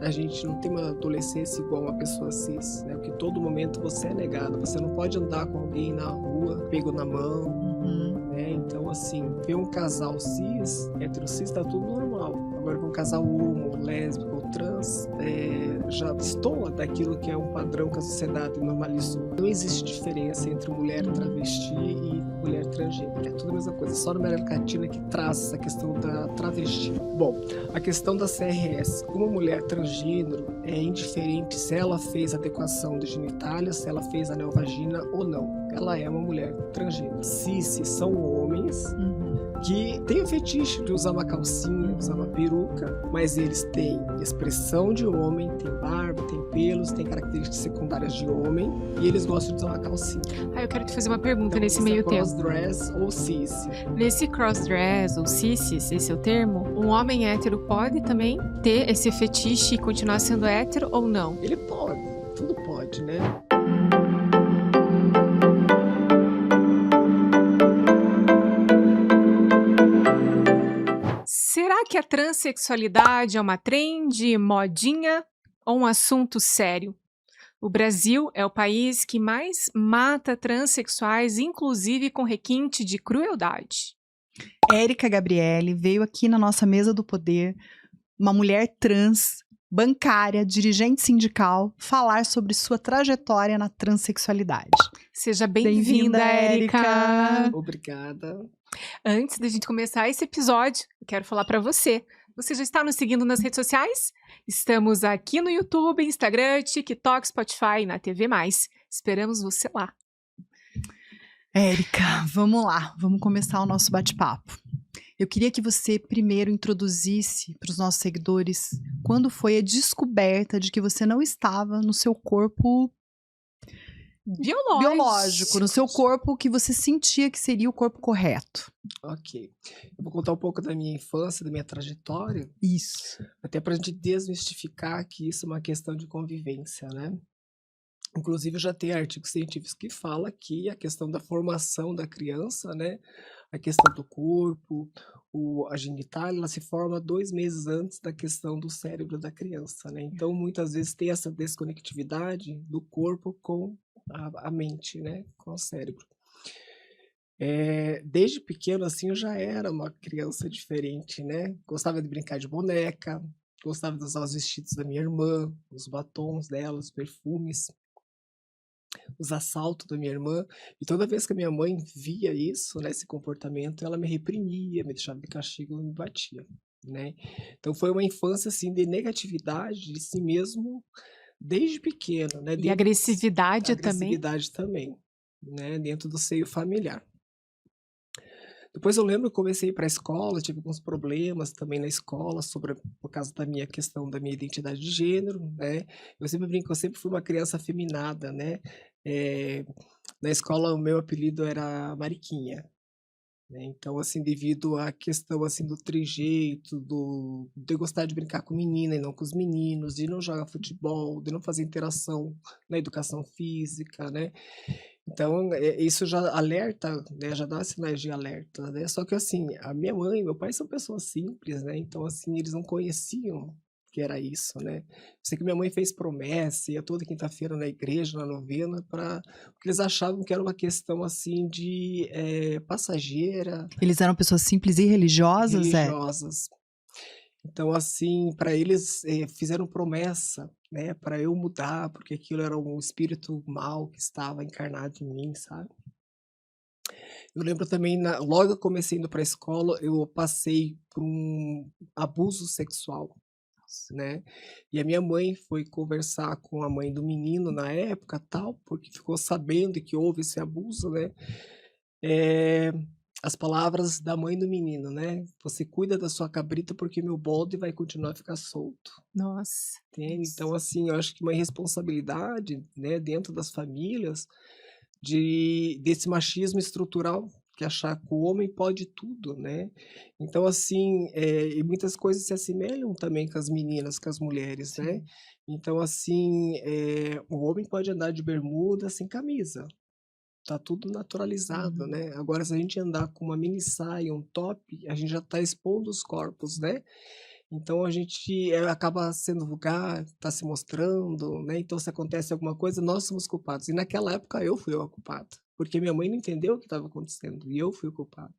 a gente não tem uma adolescência igual uma pessoa cis, né? Porque todo momento você é negado, você não pode andar com alguém na rua, pego na mão, Uhum. né? Então, assim, ver um casal cis, hétero cis, tá tudo normal. Agora, ver um casal homo, lésbico ou trans, já destoa daquilo que é um padrão que a sociedade normalizou. Não existe diferença entre mulher travesti e mulher transgênero. É tudo a mesma coisa. Só na América Latina que traz essa questão da travesti. Bom, a questão da CRS. Uma mulher transgênero é indiferente se ela fez adequação de genitália, se ela fez neovagina ou não. Ela é uma mulher transgênero. Cis são homens que têm o fetiche de usar uma calcinha, usar uma peruca, mas eles têm expressão de homem, têm barba, têm pelos, têm características secundárias de homem e eles gostam de usar uma calcinha. Eu quero te fazer uma pergunta Então, nesse isso meio é tempo. crossdress ou cis. Nesse crossdress ou cis, esse é o termo, um homem hétero pode também ter esse fetiche e continuar sendo hétero ou não? Ele pode, tudo pode, né? Será que a transexualidade é uma trend, modinha ou um assunto sério? O Brasil é o país que mais mata transexuais, inclusive com requinte de crueldade. Érica Gabriele veio aqui na nossa mesa do poder, uma mulher trans, bancária, dirigente sindical, falar sobre sua trajetória na transexualidade. Seja bem-vinda, Érica! Obrigada. Antes da gente começar esse episódio, eu quero falar para você. Você já está nos seguindo nas redes sociais? Estamos aqui no YouTube, Instagram, TikTok, Spotify e na TV+. Esperamos você lá. Érica, vamos lá, vamos começar o nosso bate-papo. Eu queria que você primeiro introduzisse para os nossos seguidores quando foi a descoberta de que você não estava no seu corpo biológico, no seu corpo que você sentia que seria o corpo correto. Ok. Eu vou contar um pouco da minha infância, da minha trajetória. Isso. Até para a gente desmistificar que isso é uma questão de convivência, né? Inclusive, já tem artigos científicos que falam que a questão da formação da criança, né? A questão do corpo, a genitália, ela se forma 2 meses antes da questão do cérebro da criança, né? Então, muitas vezes tem essa desconectividade do corpo com a mente, né? Com o cérebro. Desde pequeno, assim, eu já era uma criança diferente, né? Gostava de brincar de boneca, gostava de usar os vestidos da minha irmã, os batons dela, os perfumes, os assaltos da minha irmã. E toda vez que a minha mãe via isso, né, esse comportamento, ela me reprimia, me deixava de castigo e me batia, né? Então foi uma infância, assim, de negatividade de si mesmo desde pequeno, né? E agressividade também? Agressividade também, né? Dentro do seio familiar. Depois eu lembro que eu comecei a ir para a escola, tive alguns problemas também na escola por causa da minha questão da minha identidade de gênero, né? Eu sempre brinco, eu sempre fui uma criança afeminada, né? Na escola o meu apelido era Mariquinha, né? Então, assim, devido à questão, assim, do trejeito, de eu gostar de brincar com menina e não com os meninos, de não jogar futebol, de não fazer interação na educação física, né? Então, isso já alerta, né, já dá sinais de alerta, né. Só que, assim, a minha mãe e meu pai são pessoas simples, né, então, assim, eles não conheciam que era isso, né. Sei que minha mãe fez promessa, ia toda quinta-feira na igreja, na novena, porque eles achavam que era uma questão, assim, de, passageira, Eles eram pessoas simples e religiosas, religiosas. Então, assim, para eles, fizeram promessa, né, para eu mudar, porque aquilo era um espírito mal que estava encarnado em mim, sabe. Eu lembro também logo que eu comecei indo pra escola, eu passei por um abuso sexual, né. E a minha mãe foi conversar com a mãe do menino na época, tal, porque ficou sabendo que houve esse abuso, né. Eh, as palavras da mãe do menino, né: "Você cuida da sua cabrita, porque meu bode vai continuar a ficar solto". Nossa. Entende? Então, assim, eu acho que uma irresponsabilidade, né, dentro das famílias, desse machismo estrutural, que achar que o homem pode tudo, né. Então, assim, e muitas coisas se assemelham também com as meninas, com as mulheres, né. Sim. Então, assim, o homem pode andar de bermuda sem camisa, tá tudo naturalizado, né. Agora se a gente andar com uma mini saia, um top, a gente já tá expondo os corpos, né. Então a gente, acaba sendo vulgar, tá se mostrando, né, então se acontece alguma coisa, nós somos culpados. E naquela época eu fui a culpada, porque minha mãe não entendeu o que estava acontecendo e eu fui o culpado.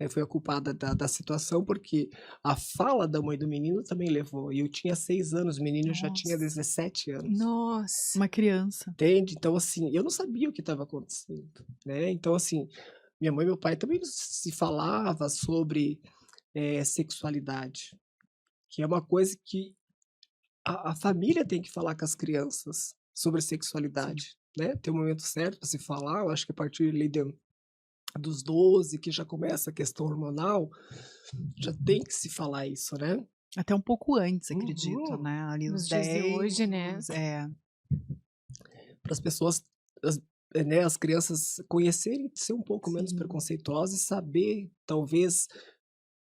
Fui a culpada da situação, porque a fala da mãe do menino também levou, e eu tinha 6 anos, o menino já tinha Nossa, 17 anos. Nossa. uma criança. Entende? Então, assim, eu não sabia o que estava acontecendo, né, então, assim, minha mãe e meu pai também não se falava sobre, sexualidade, que é uma coisa que a família tem que falar com as crianças sobre Sim. sexualidade, né, tem o momento certo para se falar, eu acho que a partir ali dos 12 que já começa a questão hormonal, já tem que se falar isso, né. Até um pouco antes, acredito, Uhum. né, ali uns Nos dias de 10, hoje, né? Para as pessoas, né, as crianças conhecerem, ser um pouco menos sim, preconceituosas e saber, talvez,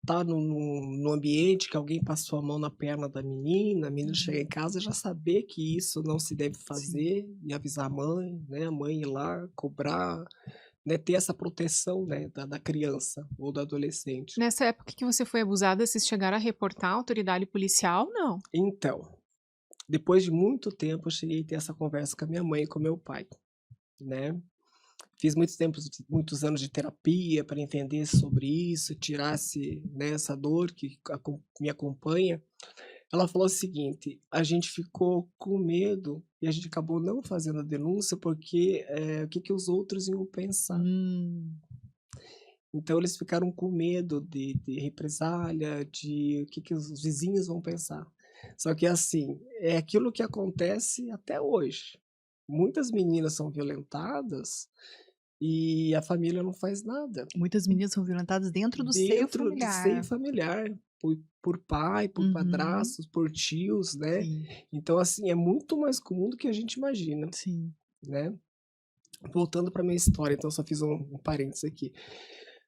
estar num ambiente que alguém passou a mão na perna da menina, a menina chega uhum, em casa e já saber que isso não se deve sim. fazer e avisar a mãe, né, a mãe ir lá cobrar, né, ter essa proteção, né, da criança ou do adolescente. Nessa época que você foi abusada, vocês chegaram a reportar a autoridade policial? Não. Então, depois de muito tempo eu cheguei a ter essa conversa com a minha mãe e com meu pai, né. Fiz muitos anos de terapia para entender sobre isso, tirar né, essa dor que me acompanha. Ela falou o seguinte: "A gente ficou com medo e a gente acabou não fazendo a denúncia, porque, o que que os outros iam pensar". Hum, Então eles ficaram com medo de represália, de o que que os vizinhos vão pensar. Só que, assim, é aquilo que acontece até hoje. Muitas meninas são violentadas e a família não faz nada. muitas meninas são violentadas dentro do seio Dentro do seio familiar. familiar, por pai, por Uhum, padrastos, por tios, né. sim, Então, assim, é muito mais comum do que a gente imagina, sim. né. Voltando para minha história, então só fiz um parênteses aqui.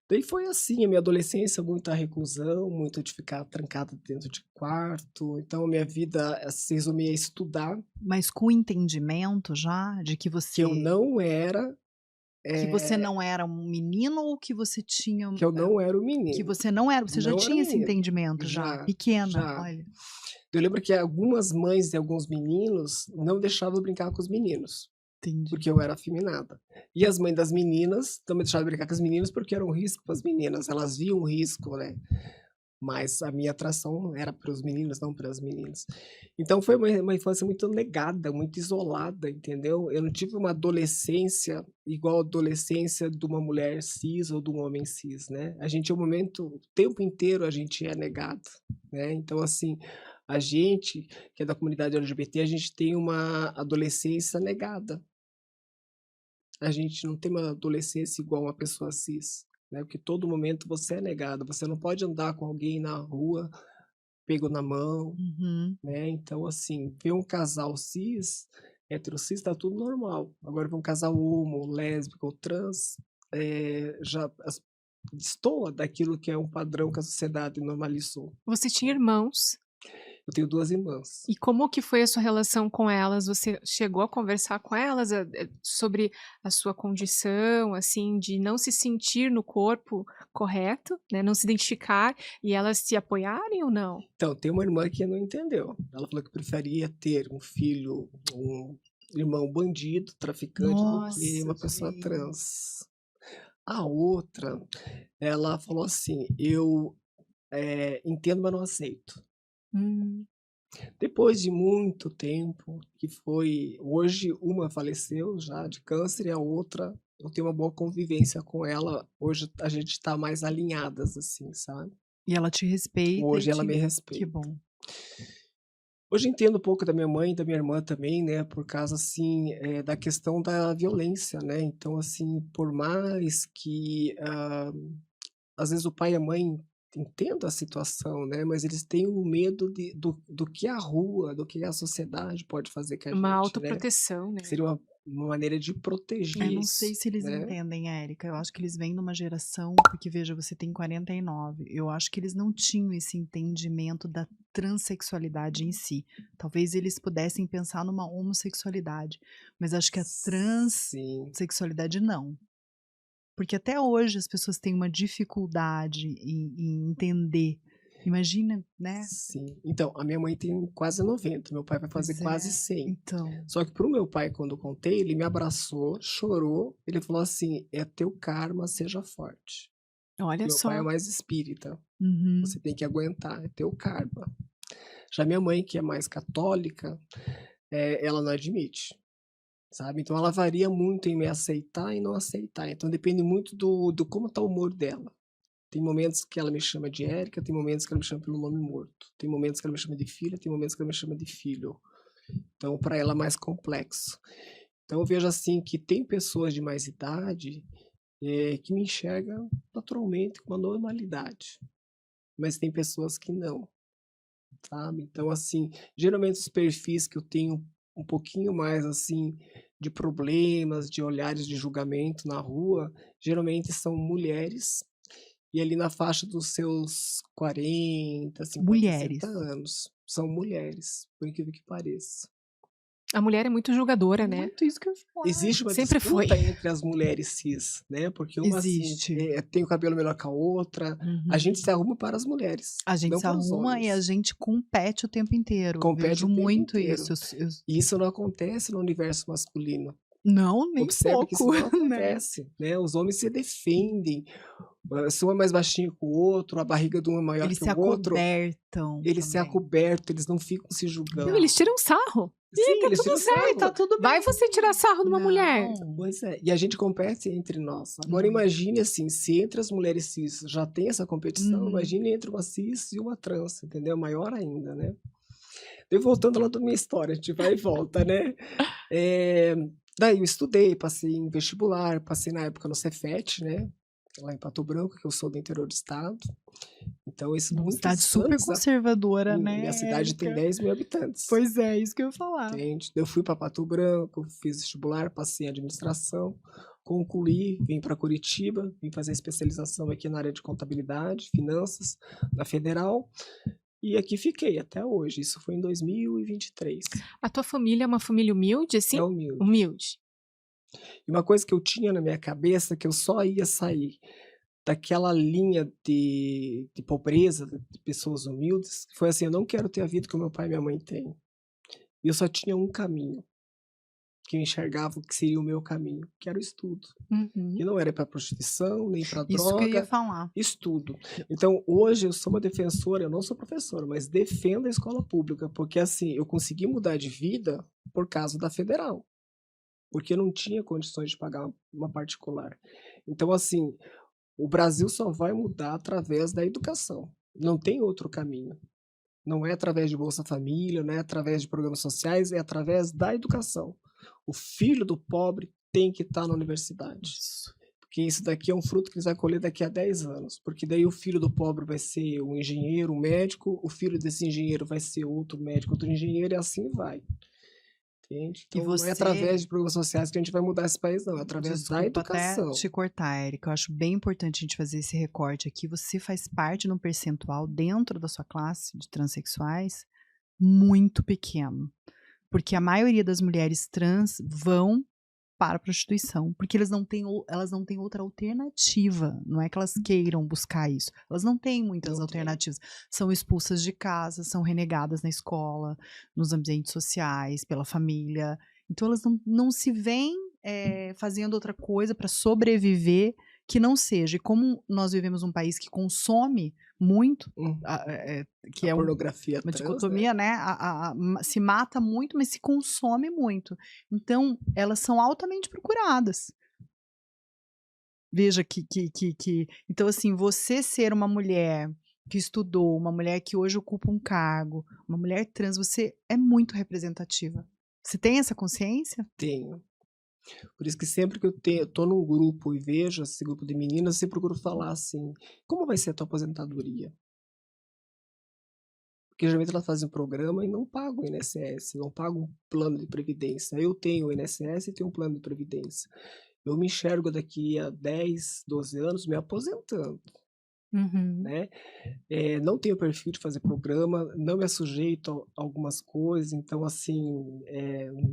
Daí foi assim, a minha adolescência, muita reclusão, muito de ficar trancada dentro de quarto, então a minha vida, se resumia a estudar, Mas com o entendimento já de que eu não era, que você eh, não era um menino ou que você tinha que eu não era o que menino, você não era, você já não era o tinha esse menino. entendimento já, Já, pequena, já. olha. Eu lembro que algumas mães de alguns meninos não deixavam eu brincar com os meninos, Entendi. porque eu era afeminada. E as mães das meninas não me deixavam brincar com as meninas, porque era um risco para as meninas, elas viam um risco, né, mas a minha atração era para os meninos, não para as meninas. Então foi uma infância muito negada, muito isolada, entendeu. Eu não tive uma adolescência igual a adolescência de uma mulher cis ou de um homem cis, né. A gente é um momento o tempo inteiro a gente é negado, né. Então, assim, a gente que é da comunidade LGBT, a gente tem uma adolescência negada. A gente não tem uma adolescência igual uma pessoa cis, né, porque todo momento você é negado, você não pode andar com alguém na rua, pego na mão, Uhum. né, então assim, ver um casal cis, hétero cis, tá tudo normal. Agora ver um casal homo, lésbico ou trans, já destoa daquilo que é um padrão que a sociedade normalizou. Você tinha irmãos. Eu tenho 2 irmãs. E como que foi a sua relação com elas? Você chegou a conversar com elas, sobre a sua condição, assim, de não se sentir no corpo correto, né, não se identificar, e elas te apoiarem ou não? Então, tem uma irmã que não entendeu. Ela falou que preferia ter um filho, um irmão bandido, traficante, do que Nossa, uma pessoa gente. trans. A outra, ela falou assim: "Eu, entendo, mas não aceito". Hum. Depois de muito tempo, que foi hoje uma faleceu já de câncer e a outra eu tenho uma boa convivência com ela, hoje a gente tá mais alinhadas, assim, sabe. E ela te respeita e Hoje ela te me que respeita. bom. Hoje eu entendo um pouco da minha mãe e da minha irmã também, né, por causa, assim, da questão da violência, né, então, assim, por mais que, às vezes o pai e a mãe entendam a situação, né, mas eles têm o medo do que a rua, do que a sociedade pode fazer com a Uma gente, né, autoproteção, que né. seria uma maneira de proteger Eu não isso, sei se eles né. entendem, Érica, eu acho que eles vêm numa geração porque veja, você tem 49, eu acho que eles não tinham esse entendimento da transexualidade em si. Talvez eles pudessem pensar numa homossexualidade, mas acho que a Sim, transexualidade não. Porque até hoje as pessoas têm uma dificuldade em entender. Imagina, né? Sim. Então, a minha mãe tem quase 90, meu pai vai fazer Pois quase é. 100. Então, Só que pro meu pai, quando eu contei, ele me abraçou, chorou, ele falou assim: "É teu karma, seja forte". Olha Meu pai é só. mais espírita, uhum. você tem que aguentar, é teu karma. Já minha mãe, que é mais católica, ela não admite, sabe. Então ela varia muito em me aceitar e não aceitar, então depende muito do como tá o humor dela. Tem momentos que ela me chama de Érica, tem momentos que ela me chama pelo nome morto, tem momentos que ela me chama de filha, tem momentos que ela me chama de filho. Então para ela é mais complexo. Então eu vejo, assim, que tem pessoas de mais idade, que me enxergam naturalmente com uma normalidade, mas tem pessoas que não, sabe. Então, assim, geralmente os perfis que eu tenho um pouquinho mais, assim, de problemas, de olhares de julgamento na rua, geralmente são mulheres, e ali na faixa dos seus 40, 50, 60 Mulheres. anos. São mulheres, por incrível que pareça. A mulher é muito julgadora, né? Muito isso que eu ia falar. Existe uma Sempre foi. disputa entre as mulheres cis, né, porque uma, assim, Existe. tem o cabelo melhor que a outra. A Uhum. gente se arruma para as mulheres, A gente não se para os arruma e a homens. gente compete o tempo inteiro. Eu Compete vejo o tempo muito inteiro. isso. E isso não acontece no universo masculino. Não, nem Observe que isso pouco, não né? acontece, né, os homens se defendem, se um é mais baixinho que o outro, a barriga de um é maior Eles que se o outro, acobertam eles se também. acobertam, eles não ficam se Não, julgando. eles Não. tiram sarro. Ih, Sim, tá eles tudo tiram sarro. certo. Tá tudo Vai bem. você tirar sarro de uma mulher. Não. Pois é, e a gente compete entre nós. Agora Muito. imagine, assim, se entre as mulheres cis já tem essa competição, Uhum. imagine entre uma cis e uma trans, entendeu? Maior ainda, né. E voltando lá da minha história, a gente vai e volta, né. Daí eu estudei, passei em vestibular, passei na época no Cefet, né, lá em Pato Branco, que eu sou do interior do estado. Então isso Uma cidade muitos super anos a conservadora, minha né, cidade tem Érica? 10.000 habitantes, Pois é, isso que eu ia falar. entende. Eu fui para Pato Branco, fiz vestibular, passei em administração, concluí, vim para Curitiba, vim fazer especialização aqui na área de contabilidade, finanças, na Federal, e aqui fiquei até hoje, isso foi em 2023. A tua família é uma família humilde, assim? É humilde. Humilde. E uma coisa que eu tinha na minha cabeça, que eu só ia sair daquela linha de pobreza, de pessoas humildes, foi assim: "Eu não quero ter a vida que o meu pai e minha mãe têm". E eu só tinha um caminho, que eu enxergava que seria o meu caminho, que era o estudo. Uhum. Que não era para prostituição, nem para Isso que eu ia droga, falar. estudo. Então hoje eu sou uma defensora, eu não sou professora, mas defendo a escola pública, porque assim, eu consegui mudar de vida por causa da federal, porque eu não tinha condições de pagar uma particular. Então assim, o Brasil só vai mudar através da educação, não tem outro caminho. Não é através de Bolsa Família, não é através de programas sociais, é através da educação. O filho do pobre tem que estar na universidade, Isso. porque isso daqui é um fruto que eles vão colher daqui a 10 anos, porque daí o filho do pobre vai ser um engenheiro, um médico, o filho desse engenheiro vai ser outro médico, outro engenheiro, e assim vai. Entende? E Então não é através você de programas sociais que a gente vai mudar esse país, não, é através da Desculpa até educação. te cortar, Érica, eu acho bem importante a gente fazer esse recorte aqui. Você faz parte de um percentual dentro da sua classe de transexuais muito pequeno, porque a maioria das mulheres trans vão para a prostituição, porque elas não têm outra alternativa, não é que elas queiram buscar isso, elas não têm muitas Não tem. alternativas, são expulsas de casa, são renegadas na escola, nos ambientes sociais, pela família, então elas não se veem fazendo outra coisa para sobreviver que não seja, e como nós vivemos um país que consome muito, que A é pornografia uma trans, né? dicotomia, né? Se mata muito, mas se consome muito. Então, elas são altamente procuradas. Veja que. Então, assim, você ser uma mulher que estudou, uma mulher que hoje ocupa um cargo, uma mulher trans, você é muito representativa. Você tem essa consciência? Tenho. Por isso que sempre que eu tô num grupo e vejo esse grupo de meninas, eu sempre procuro falar assim: "Como vai ser a tua aposentadoria?". Porque geralmente elas fazem um programa e não pagam o INSS, não pagam um plano de previdência. Eu tenho o INSS e tenho um plano de previdência. Eu me enxergo daqui a 10, 12 anos me aposentando. Uhum. né. Não tenho perfil de fazer programa, não me sujeito a algumas coisas, então assim,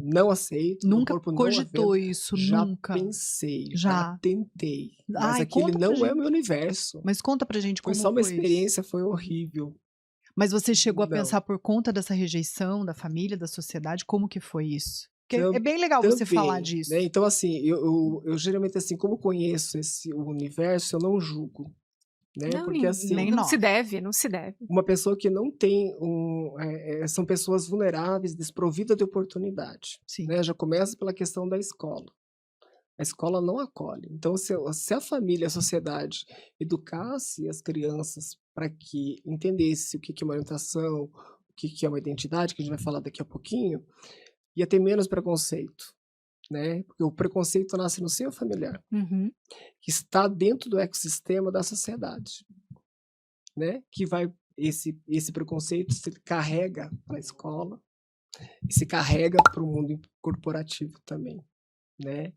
não aceito, meu Nunca corpo não aguenta. cogitou isso, Já nunca? pensei, já Já? tentei, mas Ai, aquele conta pra não é o meu gente. universo. Mas conta pra gente Foi como só uma foi isso. experiência, foi horrível. Mas você chegou a Não, pensar por conta dessa rejeição da família, da sociedade, como que foi isso? Porque é tam bem legal você falar também, né, disso. então assim, eu geralmente, assim, como conheço esse o universo, eu não julgo, né, Não, porque e Nem assim, não se nós. deve, não se deve. uma pessoa que não tem são pessoas vulneráveis, desprovidas de oportunidade, Sim. né, já começa pela questão da escola. A escola não acolhe. Então, se a família, a sociedade educasse as crianças para que entendesse o que que é uma orientação, o que que é uma identidade, que a gente vai falar daqui a pouquinho, ia ter menos preconceito, né, porque o preconceito nasce no seio familiar, Uhum. que está dentro do ecossistema da sociedade, né, que vai esse preconceito se carrega para a escola e se carrega para o mundo corporativo também, né.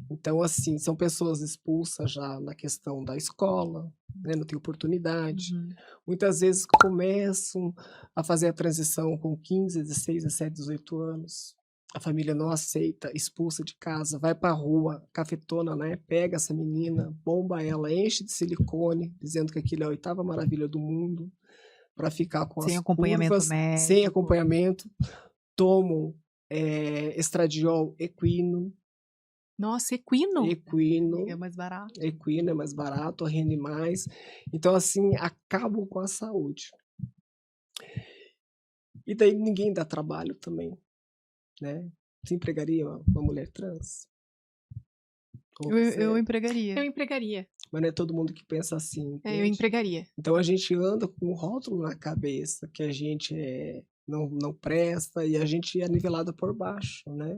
Então, assim, são pessoas expulsas já na questão da escola, né, não tem oportunidade. Uhum. Muitas vezes começam a fazer a transição com 15, 16, 17, 18 anos. A família não aceita, expulsa de casa, vai para a rua, cafetona, né, pega essa menina, bomba ela, enche de silicone, dizendo que aquilo é a oitava maravilha do mundo, para ficar com Sem as acompanhamento curvas, sem médico. acompanhamento, tomam, estradiol equino, Nossa, equino? equino, Amiga, é mais barato. equino é mais barato, rende mais. Então, assim, acabam com a saúde. E daí ninguém dá trabalho também, né. Você empregaria uma mulher trans? Ou Eu você empregaria. Eu empregaria. mas não é todo mundo que pensa assim, Eu entende. empregaria. Então a gente anda com um rótulo na cabeça que a gente, não presta e a gente é nivelado por baixo, né.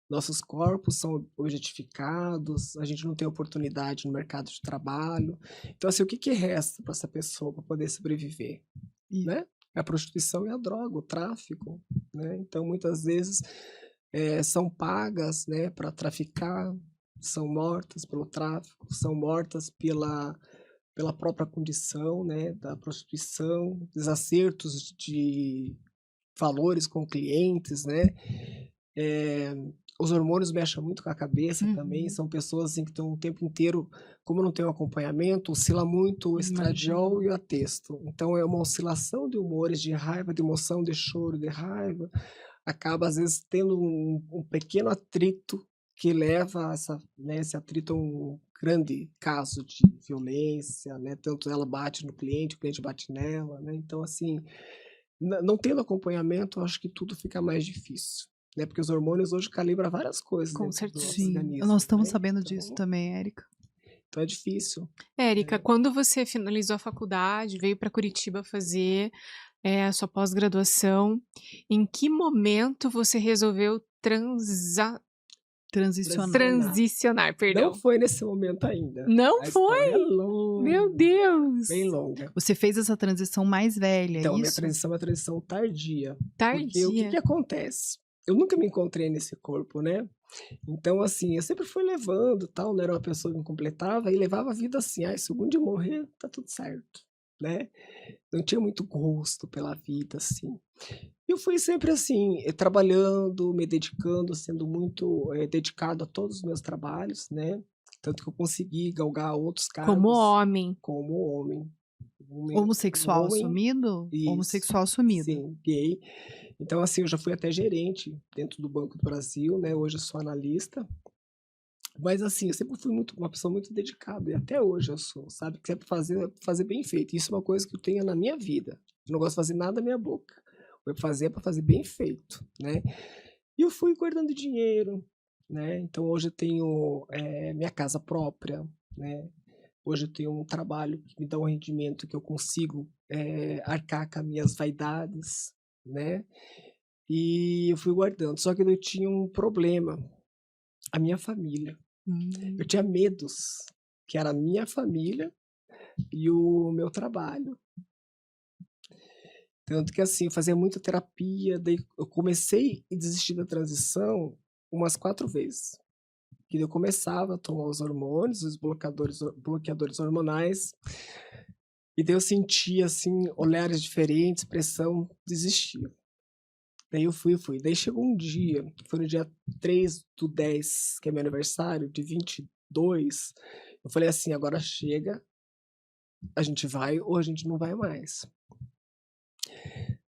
Nossos corpos são objetificados, a gente não tem oportunidade no mercado de trabalho. Então, assim, o que que resta para essa pessoa para poder sobreviver, Isso. né? É a prostituição e a droga, o tráfico, né? Então, muitas vezes, são pagas, né, para traficar, são mortas pelo tráfico, são mortas pela própria condição, né, da prostituição, desacertos de valores com clientes, né. Eh, os hormônios mexem muito com a cabeça também, Uhum. são pessoas, assim, que estão o tempo inteiro como não tem um acompanhamento, oscila muito o Imagino. estradiol e o atesto. Então é uma oscilação de humores, de raiva, de emoção, de choro, de raiva, acaba às vezes tendo um pequeno atrito que leva a esse atrito a um grande caso de violência, né, tanto ela bate no cliente, o cliente bate nela, né, então assim, não tendo acompanhamento, eu acho que tudo fica mais difícil, né, porque os hormônios hoje calibra várias coisas Com dentro do nosso certeza. Sim, nós organismo, estamos né, sabendo disso também, Érica. então é difícil, Érica, né. quando você finalizou a faculdade, veio para Curitiba fazer, a sua pós-graduação, em que momento você resolveu Transicionar. Transicionar. transicionar, Não perdão? foi nesse momento ainda, Não a história é foi? Meu longa, bem Deus! longa. Você fez essa transição mais velha, é Então, a minha isso? transição é uma transição tardia, porque o que que Tardia. acontece? Eu nunca me encontrei nesse corpo, né, então assim, eu sempre fui levando, tal, não era uma pessoa que me completava e levava a vida assim: "Ai, se algum dia eu morrer, tá tudo certo", né. Não tinha muito gosto pela vida, assim. Eu fui sempre assim, trabalhando, me dedicando, sendo muito, dedicado a todos os meus trabalhos, né, tanto que eu consegui galgar outros Como cargos homem. como homem. Um Homossexual homem assumido? isso, Homossexual assumido. sim, gay. Então, assim, eu já fui até gerente dentro do Banco do Brasil, né, hoje eu sou analista, mas assim, eu sempre fui uma pessoa muito dedicada e até hoje eu sou, sabe, que é pra fazer bem feito, isso é uma coisa que eu tenho na minha vida, eu não gosto de fazer nada da minha boca, eu fazer é para fazer bem feito, né. E eu fui guardando dinheiro, né, então hoje eu tenho, minha casa própria, né, hoje eu tenho um trabalho que me dá um rendimento que eu consigo, arcar com as minhas vaidades, né, e eu fui guardando. Só que eu tinha um problema, a minha família. Eu Hum. tinha medos, que era a minha família e o meu trabalho. Tanto que, assim, eu fazia muita terapia, daí eu comecei e desisti da transição umas 4 vezes. Que daí eu começava a tomar os hormônios, os bloqueadores hormonais, E daí eu senti, assim, olhares diferentes, pressão, desistia. Daí eu fui. Daí chegou um dia, que foi no dia 3/10, que é meu aniversário, de 22, eu falei assim: "Agora chega, a gente vai ou a gente não vai mais".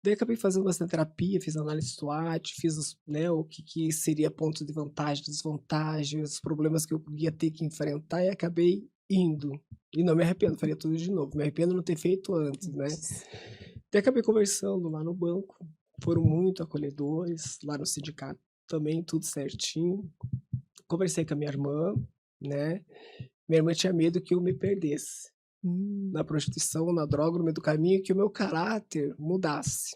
Daí acabei fazendo bastante terapia, fiz análise SWOT, fiz os, né, o que seria pontos de vantagem, desvantagem, os problemas que eu ia ter que enfrentar, e acabei indo. E não me arrependo, faria tudo de novo. Me arrependo de não ter feito antes, né. Daí acabei conversando lá no banco, foram muito acolhedores, lá no sindicato também, tudo certinho. Conversei com a minha irmã, né, minha irmã tinha medo que eu me perdesse na prostituição, na droga, no meio do caminho, que o meu caráter mudasse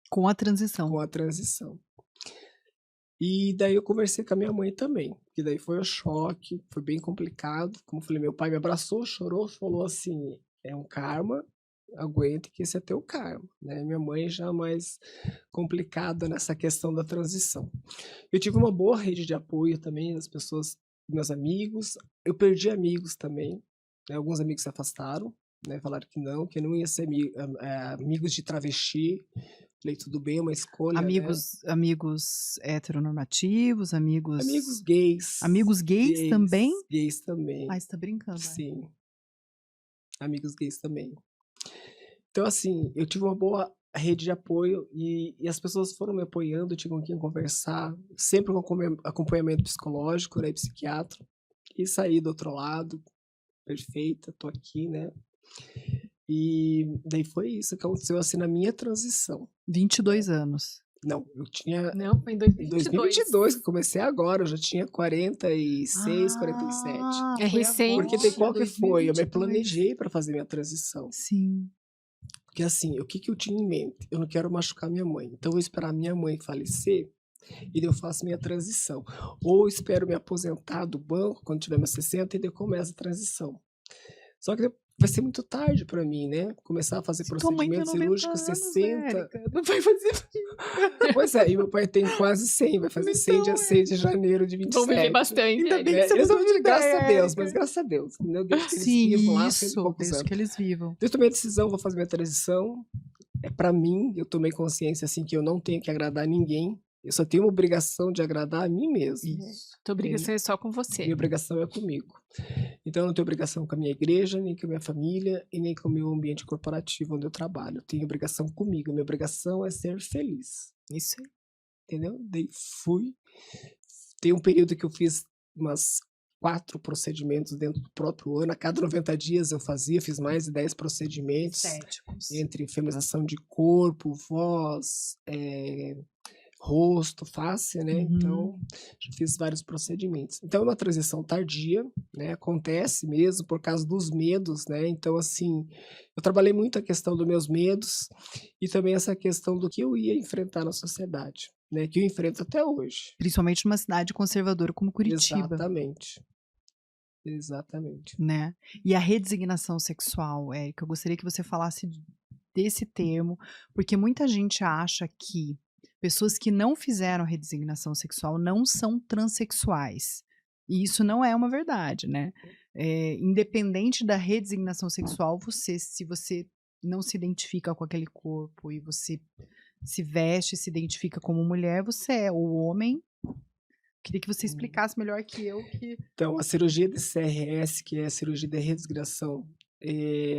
Com a transição. com a transição. E daí eu conversei com a minha mãe também, que daí foi o choque, foi bem complicado. Como eu falei, meu pai me abraçou, chorou, falou assim: "É um karma, aguente que esse é teu karma", né. Minha mãe já mais complicada nessa questão da transição. Eu tive uma boa rede de apoio também, as pessoas, meus amigos. Eu perdi amigos também, né, alguns amigos se afastaram, né, falaram que não ia ser amigos de travesti. Falei: "Tudo bem, é uma escolha, né". Amigos heteronormativos, Amigos amigos gays, gays também? gays também, Ai, você tá brincando, é. sim, amigos gays também. Então, assim, eu tive uma boa rede de apoio e as pessoas foram me apoiando, eu tinha com quem conversar, sempre com acompanhamento psicológico, né, psiquiatra, e saí do outro lado, perfeita, tô aqui, né. E daí foi isso que aconteceu, assim, na minha transição. 22 anos. Não, eu tinha Não, foi em em 2022. 2022, que eu comecei agora, eu já tinha 46, 47. Ah, É foi recente. Porque daí agora, qual que foi? Eu me 2022. planejei para fazer minha transição. Sim. Porque assim, o que que eu tinha em mente? Eu não quero machucar minha mãe, então eu vou esperar minha mãe falecer e daí eu faço minha transição. Ou espero me aposentar do banco quando tiver meus 60 e daí eu começo a transição. Só que vai ser muito tarde para mim, né, começar a fazer Se tua mãe tem procedimento 90 cirúrgico anos, 60. Érica, não vai fazer Pois é, e meu pai tem quase 100, vai fazer 100 dia Então, 6 de janeiro de Vão viver 27. bastante. ainda bem Né, que você eles mudou vão de viver, graças a ideia, Deus, mas Érica. graças a Deus, entendeu, desde que eles Sim, vivam lá, 100 e isso, poucos desde anos. que eles vivam. Eu tomei a decisão, vou fazer minha transição, é pra mim, eu tomei consciência, assim, que eu não tenho que agradar ninguém, eu só tenho uma obrigação de agradar a mim mesmo. Isso. Tua obrigação é só com você. Minha obrigação é comigo. Então eu não tenho obrigação com a minha igreja, nem com a minha família e nem com o meu ambiente corporativo onde eu trabalho. Eu tenho obrigação comigo, minha obrigação é ser feliz, Isso aí. entendeu? Daí fui. Tem um período que eu fiz umas 4 procedimentos dentro do próprio ano, a cada 90 dias eu fiz mais de 10 procedimentos, Estéticos. entre feminização de corpo, voz, rosto, face, né, então já fiz vários procedimentos. Então é uma transição tardia, né, acontece mesmo por causa dos medos, né, então assim, eu trabalhei muito a questão dos meus medos e também essa questão do que eu ia enfrentar na sociedade, né, que eu enfrento até hoje. Principalmente numa cidade conservadora como Curitiba, Exatamente. Exatamente. né. E a redesignação sexual, Érica, eu gostaria que você falasse desse termo, porque muita gente acha que pessoas que não fizeram a redesignação sexual não são transexuais. E isso não é uma verdade, né. Independente da redesignação sexual, se você não se identifica com aquele corpo e você se veste, se identifica como mulher, você é o homem. Queria que você explicasse melhor que eu que Então, a cirurgia de CRS, que é a cirurgia de redesignação,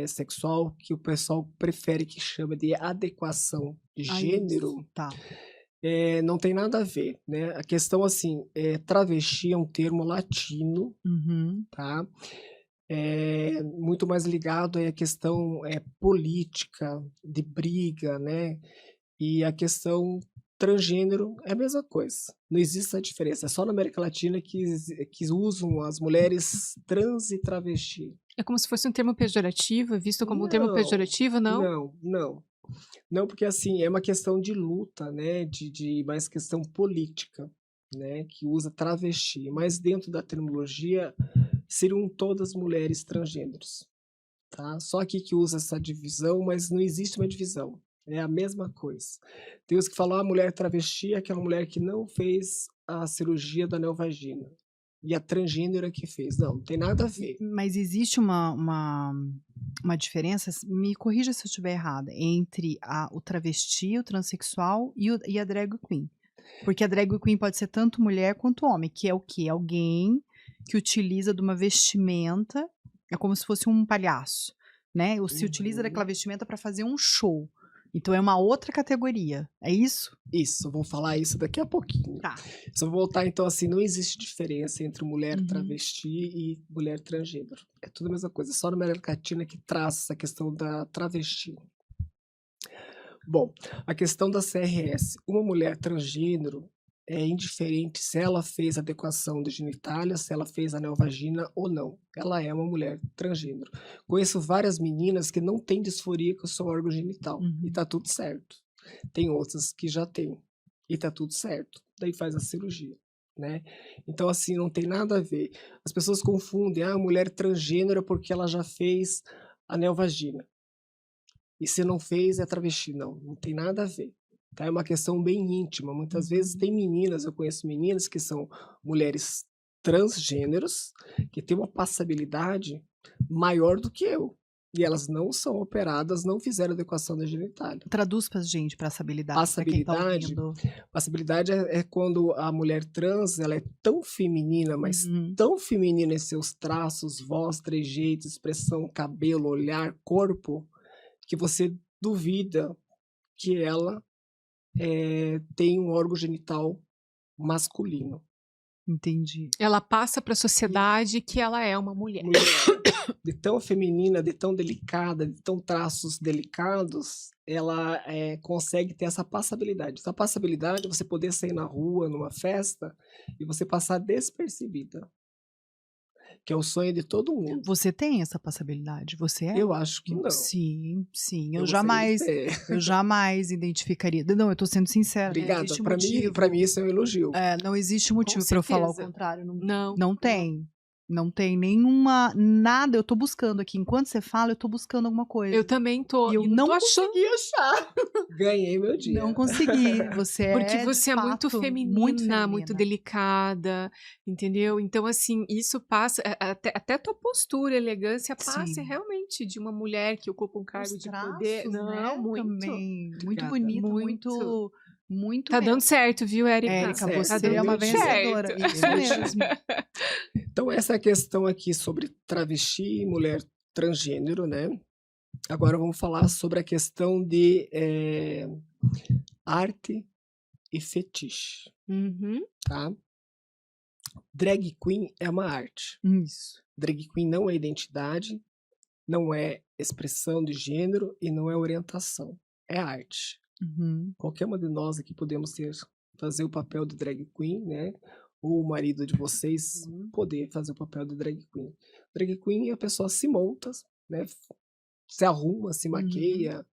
sexual, que o pessoal prefere que chama de adequação de Ah, gênero, isso, tá. não tem nada a ver, né. A questão, assim, travesti é um termo latino, Uhum. tá, muito mais ligado aí à questão, política, de briga, né, e a questão transgênero é a mesma coisa, não existe essa diferença, é só na América Latina que usam as mulheres trans e travesti. É como se fosse um termo pejorativo, é visto como um termo Não, pejorativo, não? não, não. Não, porque assim, é uma questão de luta, né, de mais questão política, né, que usa travesti, mas dentro da terminologia seriam todas mulheres transgêneros, tá? Só aqui que usa essa divisão, mas não existe uma divisão, é a mesma coisa. Tem os que falam: "Ah, mulher travesti é aquela mulher que não fez a cirurgia da neovagina", e a transgênero é que fez. Não tem nada a ver. Mas existe uma diferença, me corrija se eu estiver errada, entre o travesti, o transexual e a drag queen. Porque a drag queen pode ser tanto mulher quanto homem, que é o quê? Alguém que utiliza de uma vestimenta, é como se fosse um palhaço, né? Ou se utiliza daquela vestimenta para fazer um show. Então é uma outra categoria, é isso? Isso, vou falar isso daqui a pouquinho. Tá. Só vou voltar, então, assim, não existe diferença entre mulher Uhum. travesti e mulher transgênero. É tudo a mesma coisa, só na América Latina que traz essa questão da travesti. Bom, a questão da CRS. Uma mulher transgênero é indiferente se ela fez adequação de genitália, se ela fez aneovagina ou não. Ela é uma mulher transgênero. Conheço várias meninas que não têm disforia com o seu órgão genital. E tá tudo certo. Tem outras que já têm. E tá tudo certo. Daí faz a cirurgia, né? Então, assim, não tem nada a ver. As pessoas confundem, a mulher transgênero é porque ela já fez aneovagina. E se não fez, é travesti. Não, não tem nada a ver. Tá? É uma questão bem íntima. Muitas vezes tem meninas, eu conheço meninas que são mulheres transgêneros, que têm uma passabilidade maior do que eu. E elas não são operadas, não fizeram adequação da genitália. Traduz pra gente pra passabilidade. Pra quem tá Passabilidade, ouvindo. passabilidade é quando a mulher trans ela é tão feminina, mas tão feminina em seus traços, voz, trejeito, expressão, cabelo, olhar, corpo, que você duvida que ela tem um órgão genital masculino. Entendi. Ela passa para a sociedade que ela é uma mulher. Mulher de tão feminina, de tão delicada, de tão traços delicados, ela consegue ter essa passabilidade. Essa passabilidade é você poder sair na rua, numa festa, e você passar despercebida. Que é o sonho de todo mundo. Você tem essa passabilidade? Você é? Eu acho que não. Sim, sim. Eu gostaria de ter. jamais identificaria. Não, eu tô sendo sincera. Obrigada. Não existe Pra mim isso é um elogio. não existe motivo pra eu falar o certeza. contrário. Não. Não tem. Não tem nada. Eu tô buscando aqui. Enquanto você fala, eu tô buscando alguma coisa. Eu também tô. E eu e não tô achando. consegui achar. Ganhei meu dia. Não consegui. Você Porque de você é muito fato, feminina, muito delicada, entendeu? Então, assim, isso passa. Até tua postura, elegância, passa Sim. realmente de uma mulher que ocupa um cargo Os de traços, poder. Não, né, muito. também. Muito Obrigada. bonito, Muito. muito Tá mesmo. dando certo, viu, Érica? Érica, certo. você Tá é uma dando vencedora. certo. Isso mesmo. Então, essa é a questão aqui sobre travesti e mulher transgênero, né? Agora vamos falar sobre a questão de arte e fetiche, Uhum. tá? Drag queen é uma arte. Isso. Drag queen não é identidade, não é expressão de gênero e não é orientação. É arte. Uhum. Qualquer uma de nós aqui podemos fazer o papel de drag queen, né? Ou o marido de vocês poder fazer o papel de drag queen. Drag queen a pessoa se monta, né? Se arruma, se maqueia,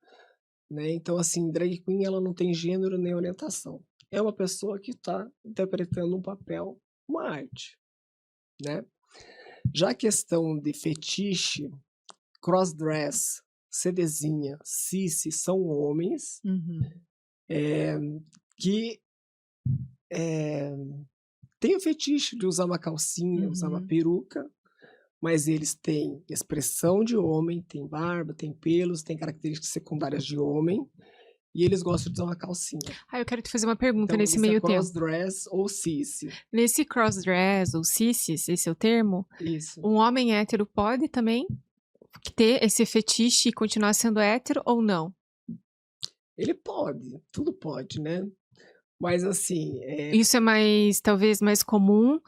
né? Então, assim, drag queen ela não tem gênero nem orientação. É uma pessoa que está interpretando um papel, uma arte, né? Já a questão de fetiche, crossdress, CDzinha, cissi, são homens que têm o fetiche de usar uma calcinha, usar uma peruca, mas eles têm expressão de homem, têm barba, têm pelos, têm características secundárias de homem, e eles gostam de usar uma calcinha. Eu quero te fazer uma pergunta Então, nesse isso meio é tempo. crossdress ou cissi. Nesse crossdress ou cissis, esse é o termo, Isso. um homem hétero pode também ter esse fetiche e continuar sendo hétero ou não? Ele pode, tudo pode, né? Mas assim, Isso é talvez mais comum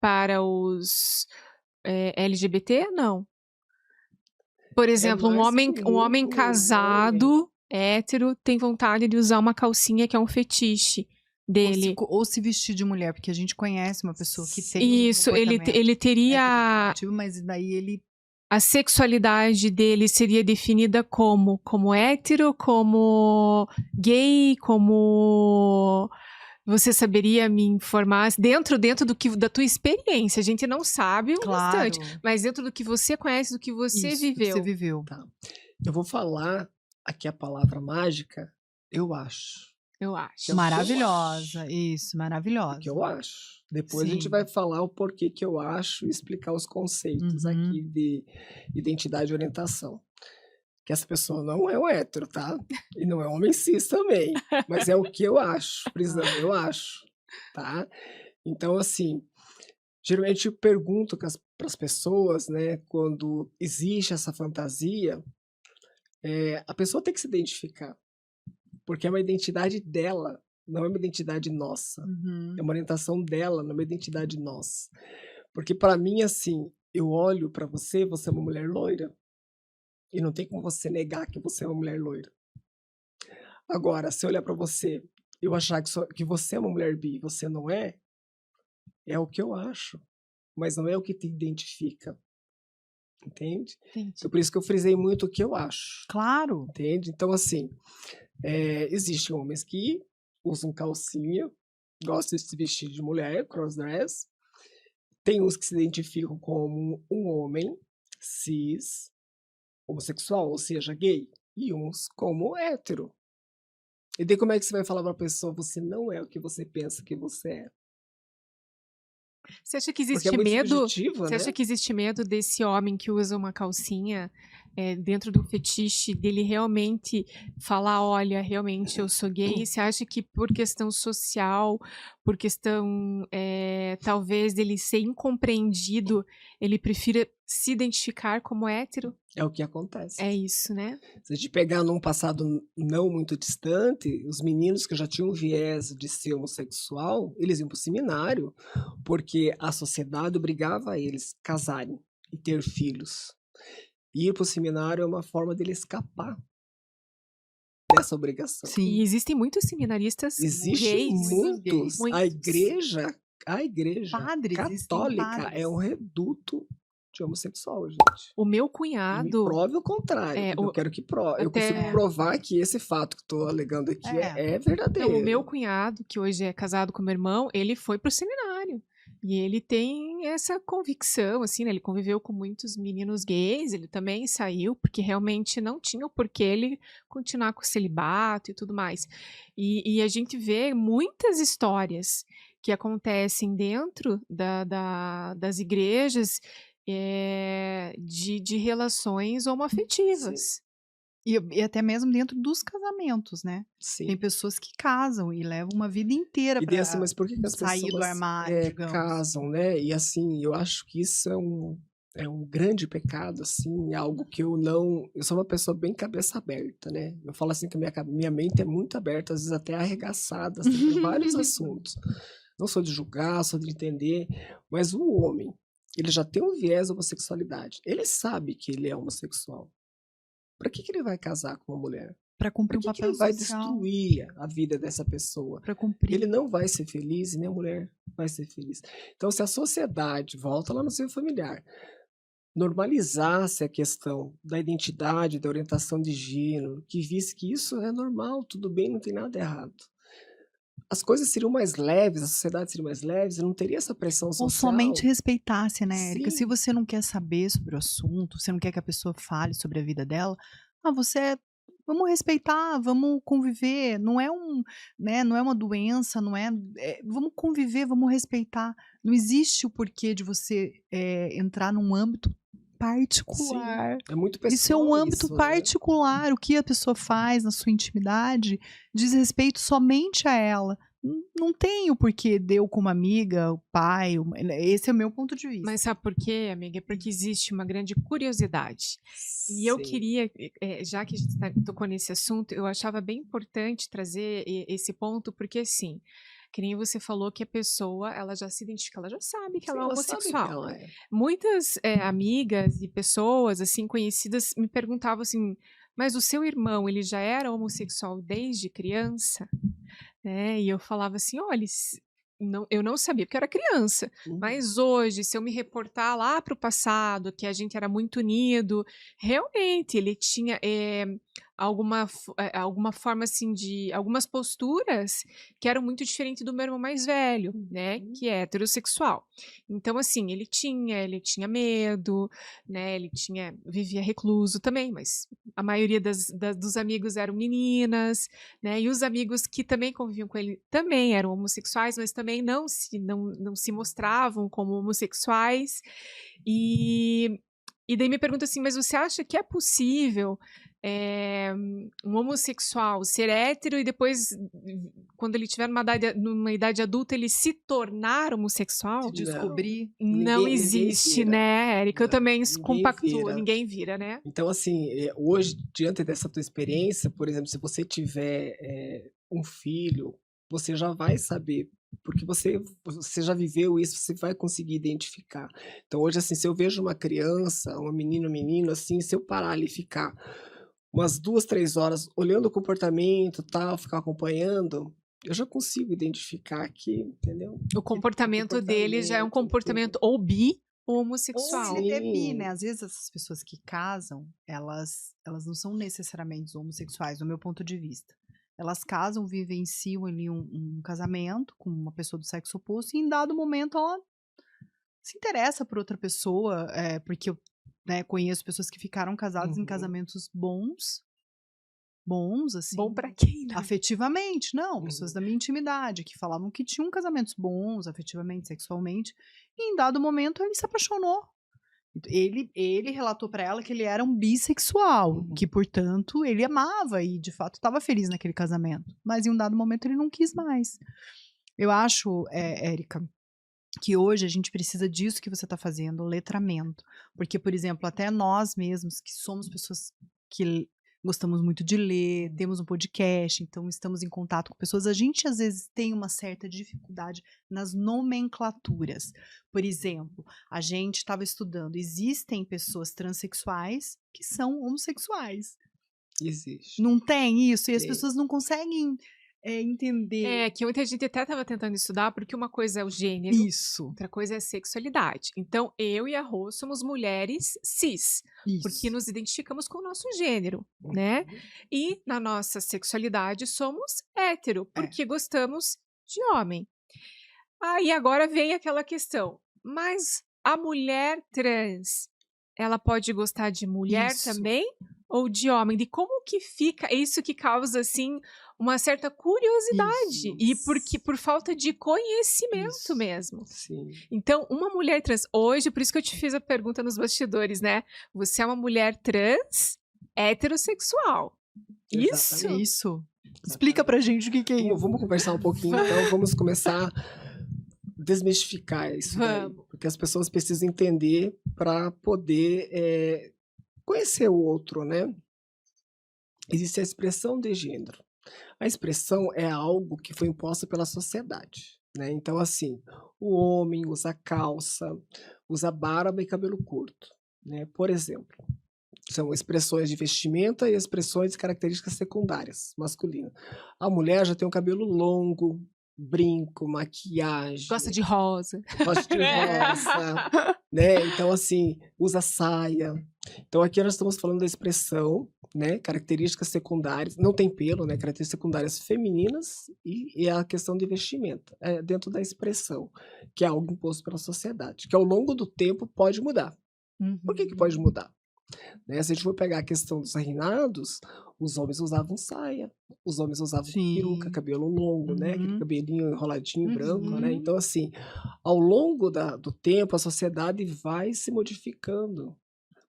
para os LGBT? Não. Por exemplo, um mais homem comum casado, hétero, tem vontade de usar uma calcinha que é um fetiche dele. Ou se vestir de mulher, porque a gente conhece uma pessoa que tem Isso, ele teria... heteronormativo, mas daí ele... A sexualidade dele seria definida como hétero, como gay, como... Você saberia me informar dentro da tua experiência? A gente não sabe o restante, mas dentro do que você conhece, do que você viveu. Você viveu. Tá. Eu vou falar aqui a palavra mágica, eu acho. eu acho. Que é o que eu Maravilhosa, acho. isso, O maravilhosa. que eu acho. Depois a gente Sim. vai falar o porquê que eu acho e explicar os conceitos aqui Uhum. de identidade e orientação. Que essa pessoa não é um hétero, tá? E não é um homem cis também. Mas é o que eu acho, frisando, eu acho, tá? Então, assim, geralmente eu pergunto para as pessoas, né, quando existe essa fantasia, a pessoa tem que se identificar, porque é uma identidade dela, não é uma identidade nossa. Uhum. É uma orientação dela, não é uma identidade nossa. Porque para mim, assim, eu olho para você, você é uma mulher loira, e não tem como você negar que você é uma mulher loira. Agora, se eu olhar para você, eu achar que você é uma mulher bi e você não é, é o que eu acho, mas não é o que te identifica, entende? Entendi. Então por isso que eu frisei muito o que eu acho, Claro. entende? Então assim, existem homens que usam calcinha, gostam de se vestir de mulher, crossdress. Tem uns que se identificam como um homem cis, homossexual, ou seja, gay, e uns como hétero. E daí como é que você vai falar pra pessoa, você não é o que você pensa que você é? Você acha que Porque é existe muito medo? subjetiva, Você acha né? que existe medo desse homem que usa uma calcinha dentro do fetiche dele realmente falar, olha, realmente eu sou gay? Você acha que por questão social, por questão talvez dele ser incompreendido, ele prefira se identificar como hétero? É o que acontece. É isso, né? Se a gente pegar num passado não muito distante, os meninos que já tinham um viés de ser homossexual, eles iam pro seminário, porque a sociedade obrigava eles a casarem e ter filhos. Ir pro seminário é uma forma dele escapar dessa obrigação. E Sim. existem muitos seminaristas Existem gays. muitos. A Muitos. igreja Padres, existem católica é um padres. reduto de homossexual, gente. O meu E me cunhado, prove o contrário, porque eu quero que eu consigo até provar que esse fato que estou alegando aqui é Então, o meu verdadeiro. cunhado, que hoje é casado com meu irmão, ele foi pro seminário. E ele tem essa convicção, assim, né? Ele conviveu com muitos meninos gays, ele também saiu, porque realmente não tinha o porquê ele continuar com o celibato e tudo mais. E a gente vê muitas histórias que acontecem dentro das igrejas de relações Sim, homoafetivas. E até mesmo dentro dos casamentos, né? Tem sim. pessoas que casam e levam uma vida inteira E daí assim, para mas por que as sair do pessoas armário, digamos. casam, né? E assim, eu acho que isso é um grande pecado, assim, é algo que eu sou uma pessoa bem cabeça aberta, né? Eu falo assim que a minha mente é muito aberta, às vezes até arregaçada, assim, para vários assuntos. Não sou de julgar, sou de entender, mas o homem, ele já tem um viés da homossexualidade. Ele sabe que ele é homossexual. Para que ele vai casar com uma mulher? Para cumprir Para um que papel ele vai social, destruir a vida dessa pessoa? para Ele cumprir. não vai ser feliz e nem a mulher vai ser feliz. Então, se a sociedade, volta lá no seio familiar, normalizasse a questão da identidade, da orientação de gênero, que visse que isso é normal, tudo bem, não tem nada errado. As coisas seriam mais leves, a sociedade seria mais leve, não teria essa pressão Ou somente social. respeitasse, né, Érica? Se Sim, você não quer saber sobre o assunto, você não quer que a pessoa fale sobre a vida dela, vamos respeitar, vamos conviver. Não é né, não é uma doença, não é, vamos conviver, vamos respeitar. Não existe o porquê de você entrar num âmbito sim. particular. É muito Isso é um pessoal âmbito isso, né? particular. O que a pessoa faz na sua intimidade diz respeito somente a ela. Não tem o porquê de eu como amiga, o pai, esse é o meu ponto de vista. Mas sabe por quê, amiga? É porque existe uma grande curiosidade. E eu Sim. queria, já que a gente tocou nesse assunto, eu achava bem importante trazer esse ponto, porque assim, que nem você falou que a pessoa, ela já se identifica, ela já sabe que Sim, ela é ela sabe que homossexual. ela é. Muitas amigas e pessoas, assim, conhecidas, me perguntavam assim, mas o seu irmão, ele já era homossexual desde criança? Né? E eu falava assim, olha, eu não sabia porque eu era criança, Uhum. mas hoje, se eu me reportar lá para o passado, que a gente era muito unido, realmente ele tinha alguma forma assim de algumas posturas que eram muito diferentes do meu irmão mais velho, né, Uhum. que é heterossexual. Então assim, ele tinha medo, né, vivia recluso também, mas a maioria dos amigos eram meninas, né, e os amigos que também conviviam com ele também eram homossexuais, mas também não se mostravam como homossexuais. E e daí me pergunta assim: "Mas você acha que é possível, um homossexual ser hétero e depois, quando ele tiver numa idade adulta, ele se tornar Se homossexual?" Não, descobrir. Não ninguém existe, vira. né, Érica? Eu Não, também ninguém compactuo, vira. ninguém vira, né? Então, assim, hoje, diante dessa tua experiência, por exemplo, se você tiver, um filho, você já vai saber, porque você já viveu isso, você vai conseguir identificar. Então hoje, assim, se eu vejo uma criança, uma menina, um menino, assim, se eu parar ali e ficar umas 2, 3 horas olhando o comportamento, tal, ficar acompanhando, eu já consigo identificar aqui, entendeu? O O comportamento dele já é um comportamento, tudo. comportamento ou bi ou Ou homossexual. ele é bi, né? Sim. Às vezes essas pessoas que casam, elas não são necessariamente homossexuais, do meu ponto de vista. Elas casam, vivenciam ali um casamento com uma pessoa do sexo oposto e em dado momento ela se interessa por outra pessoa, porque eu, né, conheço pessoas que ficaram casadas em Uhum, casamentos bons, Bom assim, pra quem, né? afetivamente, não, pessoas uhum. da minha intimidade, que falavam que tinham casamentos bons, afetivamente, sexualmente, e em dado momento ele se apaixonou. Ele relatou pra ela que ele era um bissexual, Uhum. que portanto ele amava e de fato estava feliz naquele casamento, mas em um dado momento ele não quis mais. Eu acho, Érica, que hoje a gente precisa disso que você está fazendo, letramento. Porque, por exemplo, até nós mesmos, que somos pessoas que gostamos muito de ler, temos um podcast, então estamos em contato com pessoas, a gente às vezes tem uma certa dificuldade nas nomenclaturas. Por exemplo, a gente estava estudando, existem pessoas transexuais que são homossexuais. Existe. Não tem isso? E as Tem. pessoas não conseguem entender É, que muita gente até estava tentando estudar, porque uma coisa é o gênero, isso. outra coisa é a sexualidade. Então, eu e a Rô somos mulheres cis, porque Isso. nos identificamos com o nosso gênero, né? Uhum. E na nossa sexualidade somos hétero, É. porque gostamos de homem. Aí agora vem aquela questão, mas a mulher trans, ela pode gostar de mulher Isso. também ou de homem? De como que fica? É isso que causa assim uma certa curiosidade e porque Isso. por falta de conhecimento Isso. mesmo. Sim. Então, uma mulher trans hoje, por isso que eu te fiz a pergunta nos bastidores, né? Você é uma mulher trans heterossexual. Isso? Exatamente. Isso. Explica pra gente o que é Vamos, isso. vamos conversar um pouquinho, então, vamos começar a desmistificar isso daí, Vamos. porque as pessoas precisam entender para poder conhecer o outro, né? Existe a expressão de gênero. A expressão é algo que foi imposto pela sociedade, né? Então, assim, o homem usa calça, usa barba e cabelo curto, né? Por exemplo, são expressões de vestimenta e expressões de características secundárias, masculina. A mulher já tem o cabelo longo, brinco, Gosta maquiagem, de rosa. gosta de rosa, né? Então, assim, usa saia. Então, aqui nós estamos falando da expressão, né? Características secundárias, não tem pelo, né? Características secundárias femininas e a questão de vestimenta, dentro da expressão, que é algo imposto pela sociedade, que ao longo do tempo pode mudar. Por que pode mudar? Né? Se a gente for pegar a questão dos reinados, os homens usavam saia, os homens usavam peruca, Sim. cabelo longo, né? Aquele Uhum. cabelinho enroladinho branco, né? Uhum. Então, assim, ao longo do tempo, a sociedade vai se modificando.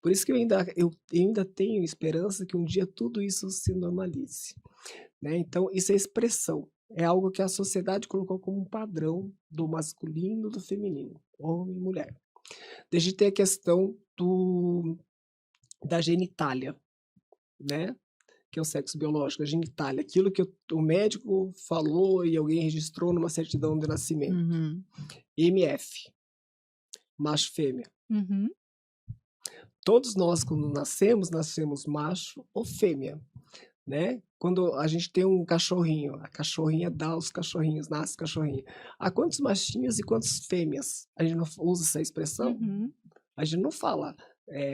Por isso que eu ainda tenho esperança que um dia tudo isso se normalize, né? Então, isso é expressão. É algo que a sociedade colocou como um padrão do masculino, do feminino, homem e mulher. Desde ter a questão da genitália, né? Que é o sexo biológico, a genitália, aquilo que o médico falou e alguém registrou numa certidão de nascimento. Uhum. MF, macho fêmea. Uhum. Todos nós, quando nascemos macho ou fêmea, né? Quando a gente tem um cachorrinho, a cachorrinha dá os cachorrinhos, nasce cachorrinho. Há quantos machinhos e quantas fêmeas? A gente não usa essa expressão? Uhum. A gente não fala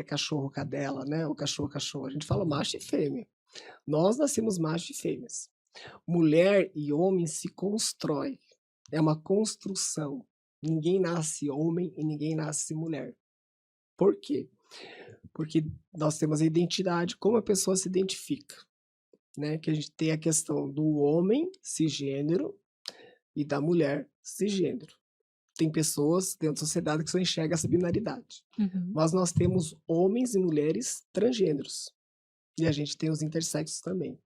cachorro, cadela, né? O cachorro, cachorro. A gente fala macho e fêmea. Nós nascemos machos e fêmeas. Mulher e homem se constrói. É uma construção. Ninguém nasce homem e ninguém nasce mulher. Por quê? Porque nós temos a identidade, como a pessoa se identifica, né? Que a gente tem a questão do homem cisgênero e da mulher cisgênero. Tem pessoas dentro da sociedade que só enxergam essa binaridade. Uhum. Mas nós temos homens e mulheres transgêneros. E a gente tem os intersexos também.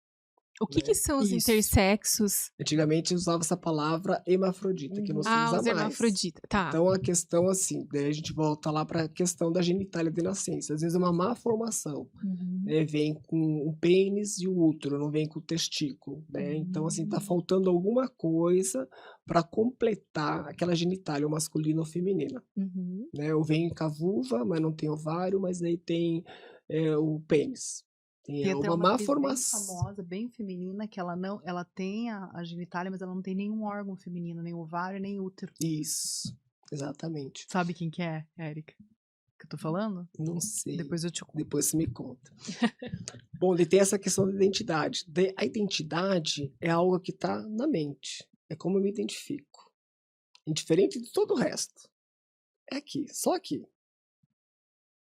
O que, Né? que são os Isso. intersexos? Antigamente usava essa palavra hermafrodita, que não se Ah, usa os mais. hermafroditas. Tá. Então a questão assim, daí a gente volta lá para a questão da genitália de nascença. Às vezes é uma má formação, Uhum. né? Vem com o pênis e o útero, não vem com o testículo, né? Então assim, tá faltando alguma coisa para completar aquela genitália, ou masculina ou feminina, Uhum. né? Ou vem com a vulva, mas não tem ovário, mas aí tem o pênis. Tem Tem até uma uma má atriz bem formação. famosa, bem feminina, que ela tem a genitália, mas ela não tem nenhum órgão feminino, nem ovário, nem útero. Isso, exatamente. Sabe quem que é, Érica? Que eu tô falando? Não sei. Depois eu te conto. Depois você me conta. Bom, e tem essa questão da identidade. A identidade é algo que está na mente. É como eu me identifico. Indiferente de todo o resto. É aqui, só aqui.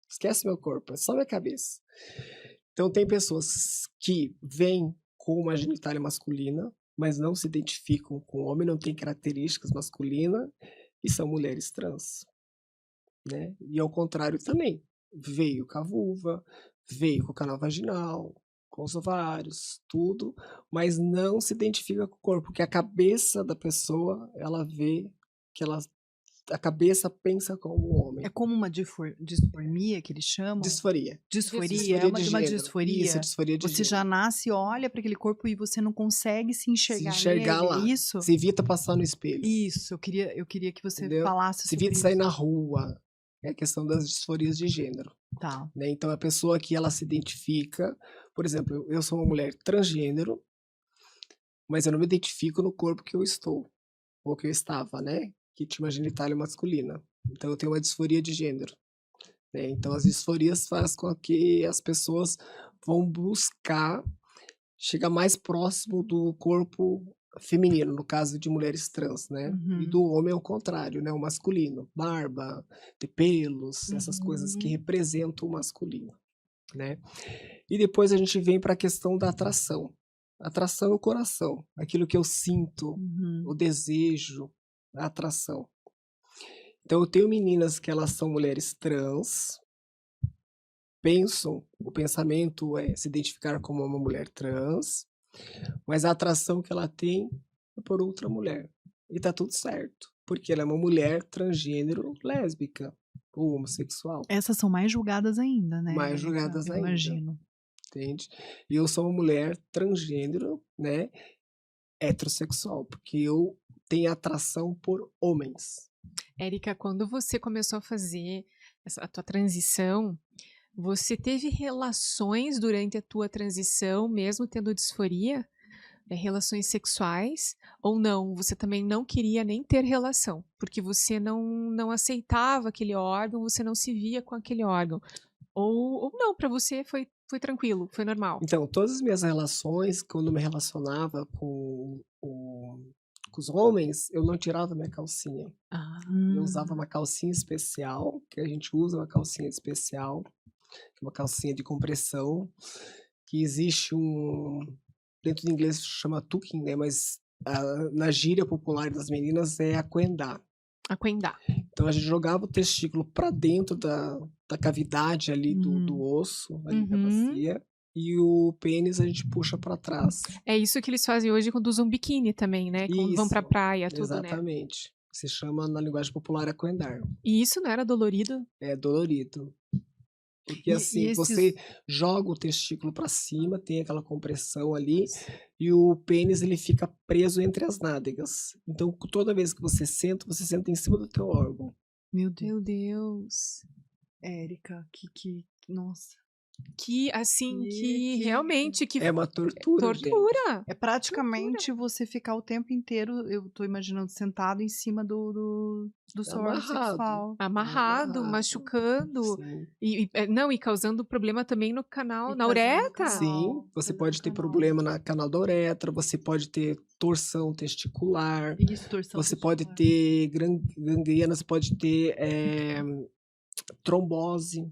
Esquece meu corpo, é só minha cabeça. Então tem pessoas que vêm com uma genitália masculina, mas não se identificam com o homem, não têm características masculinas, e são mulheres trans. Né? E ao contrário também. Veio com a vulva, veio com o canal vaginal, com os ovários, tudo, mas não se identifica com o corpo, porque a cabeça da pessoa, ela vê que a cabeça pensa como homem. É como uma disformia que eles chamam? Disforia. Disforia, é uma gênero. disforia. Isso, disforia de Você gênero. já nasce, olha para aquele corpo e você não consegue se enxergar, Se enxergar nele, lá. é isso? Se evita passar no espelho. Isso, eu queria que você Entendeu? falasse Se sobre evita sair isso. na rua. É a questão das disforias de gênero. Tá. Né? Então, a pessoa que ela se identifica, por exemplo, eu sou uma mulher transgênero, mas eu não me identifico no corpo que eu estou, ou que eu estava, né? Que tinha uma genitália masculina. Então, eu tenho uma disforia de gênero. Né? Então, as disforias fazem com que as pessoas vão buscar chegar mais próximo do corpo feminino, no caso de mulheres trans, né? E Uhum. do homem ao contrário, né? O masculino, barba, ter pelos, essas coisas que Uhum. representam o masculino, né? E depois a gente vem para a questão da atração. Atração é o coração, aquilo que eu sinto, Uhum. o desejo, a atração. Então eu tenho meninas que elas são mulheres trans, pensam, o pensamento é se identificar como uma mulher trans, mas a atração que ela tem é por outra mulher. E tá tudo certo, porque ela é uma mulher transgênero lésbica ou homossexual, Essas são mais julgadas ainda, né, mais Érica? julgadas Eu ainda, imagino. entende? E eu sou uma mulher transgênero, né, heterossexual, porque eu tenho atração por homens. Érica, quando você começou a fazer a tua transição, você teve relações durante a tua transição, mesmo tendo disforia? Relações sexuais? Ou não? Você também não queria nem ter relação, porque você não aceitava aquele órgão, você não se via com aquele órgão? Ou não, pra você foi tranquilo, foi normal? Então, todas as minhas relações, quando eu me relacionava com os homens, eu não tirava minha calcinha. Ah, Eu usava uma calcinha especial, que a gente usa uma calcinha especial, que é uma calcinha de compressão, que existe dentro do inglês chama tucking, né? Mas na gíria popular das meninas é aquendar. aquendar. Então a gente jogava o testículo para dentro da cavidade ali do osso, ali da bacia, e o pênis a gente puxa para trás. É isso que eles fazem hoje quando usam biquíni também, né? Quando vão pra Isso, praia, tudo, né? exatamente. Se chama na linguagem popular aquendar. E isso não era dolorido? É dolorido. Porque E assim, esses- você joga o testículo para cima, tem aquela compressão ali, e o pênis ele fica preso entre as nádegas. Então, toda vez que você senta em cima do teu órgão. Meu Deus, Meu Deus. Érica, nossa. Que, assim, Que- que que- realmente que É uma tortura, gente. tortura. É praticamente você ficar o tempo inteiro, eu tô imaginando, sentado em cima do seu órgão Amarrado. sexual. Amarrado, machucando. Sim. Não, e causando problema também no canal, E na fazendo uretra. canal. Sim, você fazendo pode ter canal. problema na canal da uretra, você pode ter torção testicular, Isso, torção você pode testicular. ter gangrena, você pode ter trombose.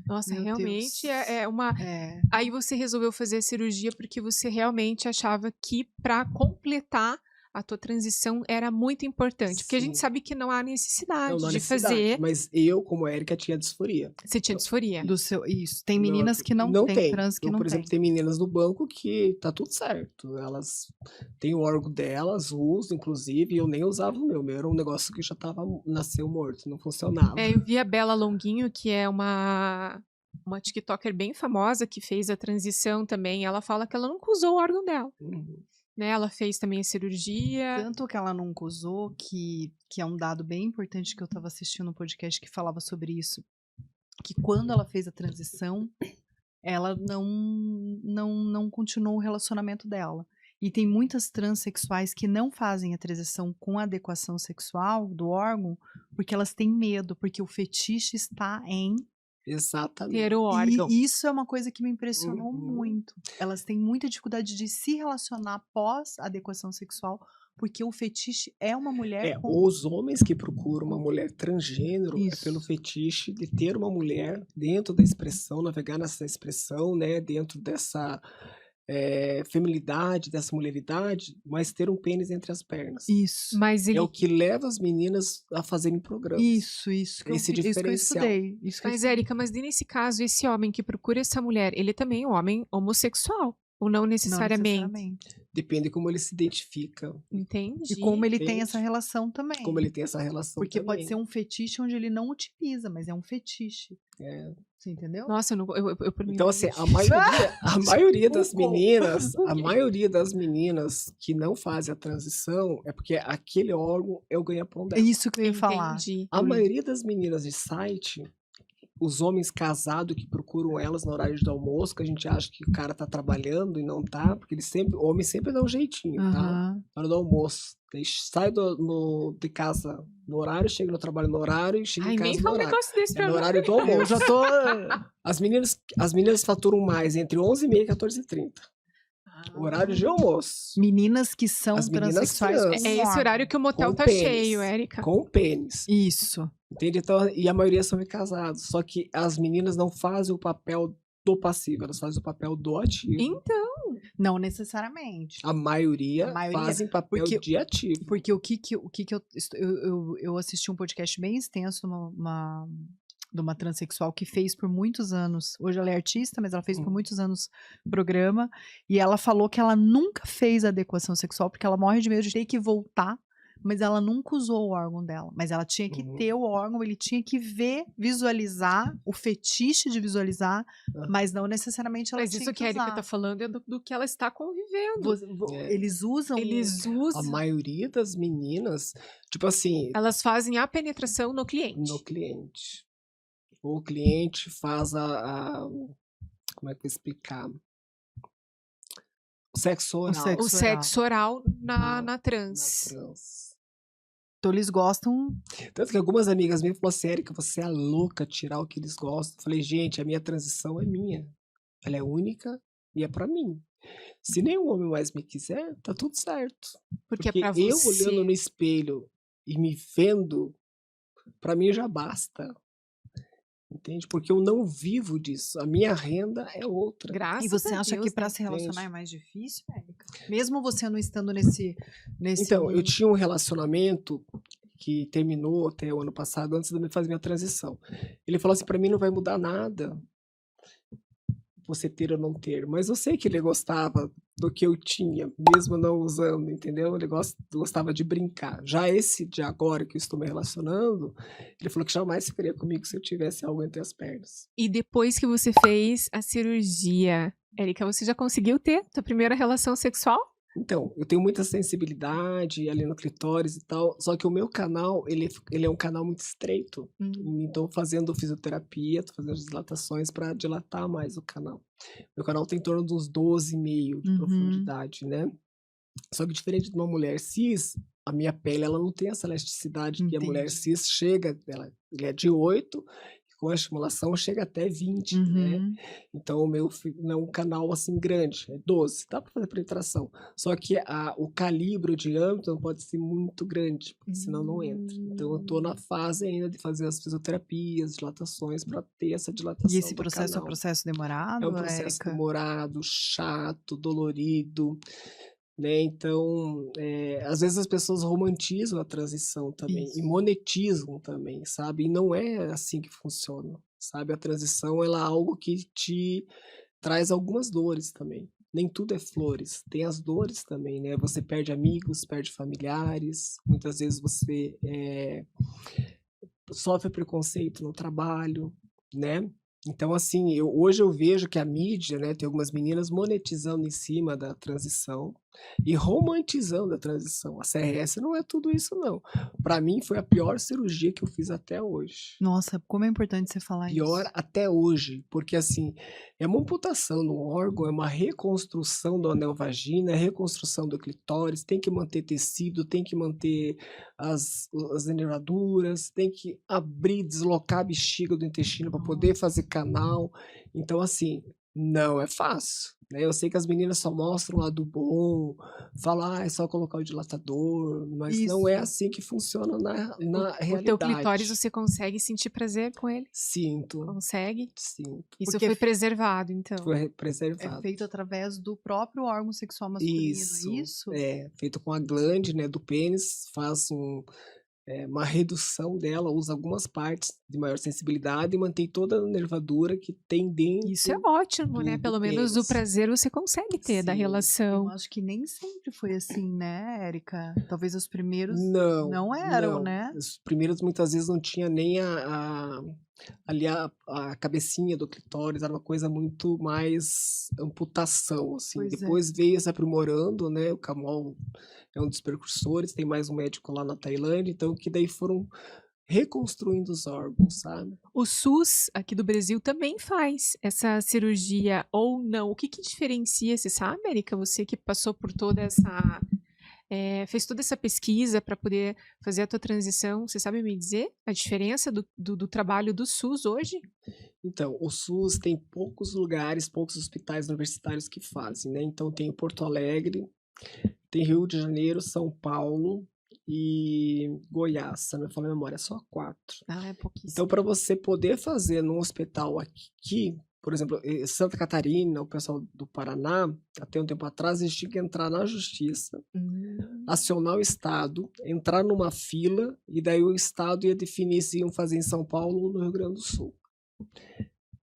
Nossa, Meu realmente Deus. é uma. É. Aí você resolveu fazer a cirurgia porque você realmente achava que para completar a tua transição era muito importante. Porque a gente Sim. sabe que não há necessidade Não há de necessidade, fazer. mas eu, como Érica, tinha disforia. Você tinha disforia. Do seu, isso. Tem meninas que não, Não tem, tem. trans que Eu, não por tem. exemplo, tem meninas no banco que tá tudo certo. Elas têm o órgão delas, usam, inclusive, e eu nem usava o meu. O meu era um negócio que já nasceu morto, não funcionava. É, eu vi a Bela Longuinho, que é uma TikToker bem famosa que fez a transição também. Ela fala que ela nunca usou o órgão dela. Uhum. Né? Ela fez também a cirurgia. Tanto que ela nunca usou, que é um dado bem importante que eu estava assistindo um podcast que falava sobre isso, que quando ela fez a transição, ela não continuou o relacionamento dela. E tem muitas transexuais que não fazem a transição com adequação sexual do órgão, porque elas têm medo, porque o fetiche está em... Exatamente. Ter o órgão. E isso é uma coisa que me impressionou Uhum. muito. Elas têm muita dificuldade de se relacionar após a adequação sexual, porque o fetiche é uma mulher com... Os homens que procuram uma mulher transgênero é Isso. pelo fetiche de ter uma mulher dentro da expressão, navegar nessa expressão, né, dentro dessa feminilidade, dessa mulheridade, mas ter um pênis entre as pernas. Isso. Mas ele. É o que leva as meninas a fazerem programas. Isso que Esse isso que eu diferencial. estudei. Isso que eu Mas, estudei. Érica, mas nesse caso, esse homem que procura essa mulher, ele também é um homem homossexual? Ou não Não necessariamente? Depende como ele se identifica, Entendi. E como ele tem Entende? essa relação também. como ele tem essa relação Porque também. pode ser um fetiche onde ele não utiliza, mas é um fetiche. É. Você entendeu? Nossa, eu por mim Então, não assim, existe. a maioria das Bugou. meninas, a Buguei. maioria das meninas que não fazem a transição é porque aquele órgão é o ganha-pão É dela. isso que eu ia falar. Entendi. A maioria das meninas de site, os homens casados que procuram elas no horário do almoço, que a gente acha que o cara tá trabalhando e não tá, porque o homem sempre dá um jeitinho, tá? Aham. Na hora do almoço. Ele sai de casa no horário, chega no trabalho no horário e chega Ai, em nem casa no fala um horário. negócio desse É pra no mim. horário do Eu almoço. já tô... As meninas faturam mais entre 11h30 e 14h30. O horário de almoço. Meninas que são As meninas transexuais. trans. com É esse órgão. horário que o motel Com tá pênis. cheio, Érica. Com pênis. Isso. Entende? Então, e a maioria são casados. Só que as meninas não fazem o papel do passivo, elas fazem o papel do ativo. Então, Não necessariamente. A maioria A maioria, fazem papel porque- de ativo. Porque eu assisti um podcast bem extenso de uma transexual que fez por muitos anos. Hoje ela é artista, mas ela fez por muitos anos programa. E ela falou que ela nunca fez adequação sexual, porque ela morre de medo de ter que voltar, mas ela nunca usou o órgão dela. Mas ela tinha que ter o órgão, ele tinha que visualizar, o fetiche de visualizar, mas não necessariamente ela mas tinha isso que a usar. Érica tá falando é do que ela está convivendo. Eles usam... Eles A usam. maioria das meninas, tipo assim, Elas fazem a penetração no cliente. no cliente. O cliente faz como é que eu vou explicar? O sexo oral. sexo O sexo oral na na trans. trans. Então eles gostam... Tanto que algumas amigas minhas falaram assim, Érica, você é louca tirar o que eles gostam. Eu falei, gente, a minha transição é minha. Ela é única e é pra mim. Se nenhum homem mais me quiser, tá tudo certo. Porque é pra eu você. olhando no espelho e me vendo, pra mim já basta. Entende? Porque eu não vivo disso. A minha renda é outra. Graças E você a acha Deus, que para né? se relacionar Entende? é mais difícil, Érica? Mesmo você não estando nesse Então, eu mundo. tinha um relacionamento que terminou até o ano passado, antes de eu fazer minha transição. Ele falou assim, pra mim não vai mudar nada você ter ou não ter. Mas eu sei que ele gostava do que eu tinha, mesmo não usando, entendeu? Ele gostava de brincar. Já esse de agora que eu estou me relacionando, ele falou que jamais ficaria comigo se eu tivesse algo entre as pernas. E depois que você fez a cirurgia, Érica, você já conseguiu ter sua primeira relação sexual? Então, eu tenho muita sensibilidade ali no clitóris e tal, só que o meu canal, ele é um canal muito estreito. Hum. Então, fazendo fisioterapia, tô fazendo as dilatações para dilatar mais o canal. Meu canal tem em torno de uns 12,5 de Uhum. profundidade, né. Só que diferente de uma mulher cis, a minha pele ela não tem essa elasticidade que a mulher Entendi. cis chega, ele é de 8, e com a estimulação chega até 20, né. Uhum. Então o meu não é um canal, assim, grande, é 12, dá para fazer penetração. Só que o calibre, o diâmetro não pode ser muito grande, porque senão não entra. Então eu tô na Hum. fase ainda de fazer as fisioterapias, dilatações, para ter essa E dilatação esse do processo é um canal. processo É um demorado, processo Érica? demorado, chato, dolorido, né, então, às vezes as pessoas romantizam a transição também e Isso. monetizam também, sabe, e não é assim que funciona, sabe, a transição ela é algo que te traz algumas dores também, nem tudo é flores, tem as dores também, né, você perde amigos, perde familiares, muitas vezes você, sofre preconceito no trabalho, né. Então, assim, hoje eu vejo que a mídia, né, tem algumas meninas monetizando em cima da transição e romantizando a transição. A CRS não é tudo isso não. Para mim foi a pior cirurgia que eu fiz até hoje. Nossa, como é importante você falar Pior isso. até hoje, porque assim, é uma amputação no órgão, é uma reconstrução do anel vagina, é reconstrução do clitóris, tem que manter tecido, tem que manter as nervaduras, tem que abrir, deslocar a bexiga do intestino para poder Nossa. fazer canal. Então, assim, não é fácil, né? Eu sei que as meninas só mostram o lado bom, falam, ah, é só colocar o dilatador, mas não é Isso. assim que funciona na O teu clitóris, realidade. você consegue sentir prazer com ele? Sinto, Consegue? sinto. Isso Porque foi preservado, então? Foi é preservado. feito através do próprio órgão sexual masculino, é Isso, isso? é, feito com a glande, né, do pênis, faz uma redução dela, usa algumas partes de maior sensibilidade e mantém toda a nervadura que tem Isso é dentro ótimo, né, do pelo menos o pênis. prazer você consegue ter da Sim. Eu relação. acho que nem sempre foi assim, né, Érica? Talvez os primeiros Não, não eram, não. né? Os primeiros muitas vezes não tinha nem ali a cabecinha do clitóris, era uma coisa muito mais amputação, assim. Pois é. Depois veio se aprimorando, né, o Camol é um dos precursores, tem mais um médico lá na Tailândia, então que daí foram reconstruindo os órgãos, sabe. O SUS aqui do Brasil também faz essa cirurgia ou não? O que que diferencia, você sabe, Erika? Você que passou por toda essa, fez toda essa pesquisa para poder fazer a tua transição, você sabe me dizer a diferença do trabalho do SUS hoje? Então, o SUS tem poucos lugares, poucos hospitais universitários que fazem, né, então tem o Porto Alegre, tem Rio de Janeiro, São Paulo e Goiás, se não me falha a memória, só 4. Ah, é Então, pouquíssimo. para você poder fazer num hospital aqui, por exemplo, Santa Catarina, o pessoal do Paraná, até um tempo atrás, eles tinham que entrar na justiça, Hum. acionar o estado, entrar numa fila, e daí o estado ia definir se iam fazer em São Paulo ou no Rio Grande do Sul.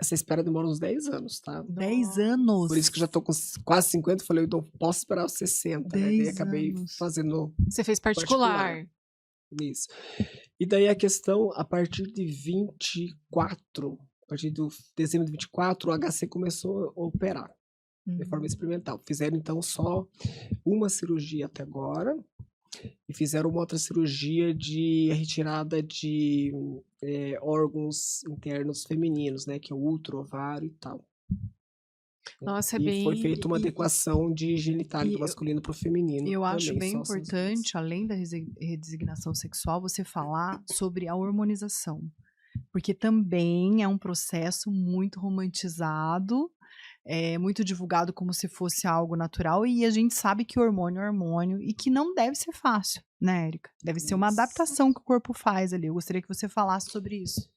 Essa espera demora uns 10 anos, tá? 10 Por isso anos. que eu já tô com quase 50, eu falei: "Eu não posso esperar os 60", né, daí 10 acabei anos. fazendo Você fez particular. particular. Isso. E daí a questão, a partir de 24, a partir do dezembro de 24, o HC começou a operar, de forma Hum. experimental. Fizeram então só uma cirurgia até agora, e fizeram uma outra cirurgia de retirada de, órgãos internos femininos, né, que é o útero, ovário e tal. Nossa, é E foi bem feita uma adequação de genitália do E masculino para o feminino eu acho também, bem só essas 2. importante, além da redesignação sexual, você falar sobre a hormonização, porque também é um processo muito romantizado, muito divulgado como se fosse algo natural, e a gente sabe que hormônio é hormônio e que não deve ser fácil, né, Érica? Deve ser uma Isso. adaptação que o corpo faz ali. Eu gostaria que você falasse sobre isso.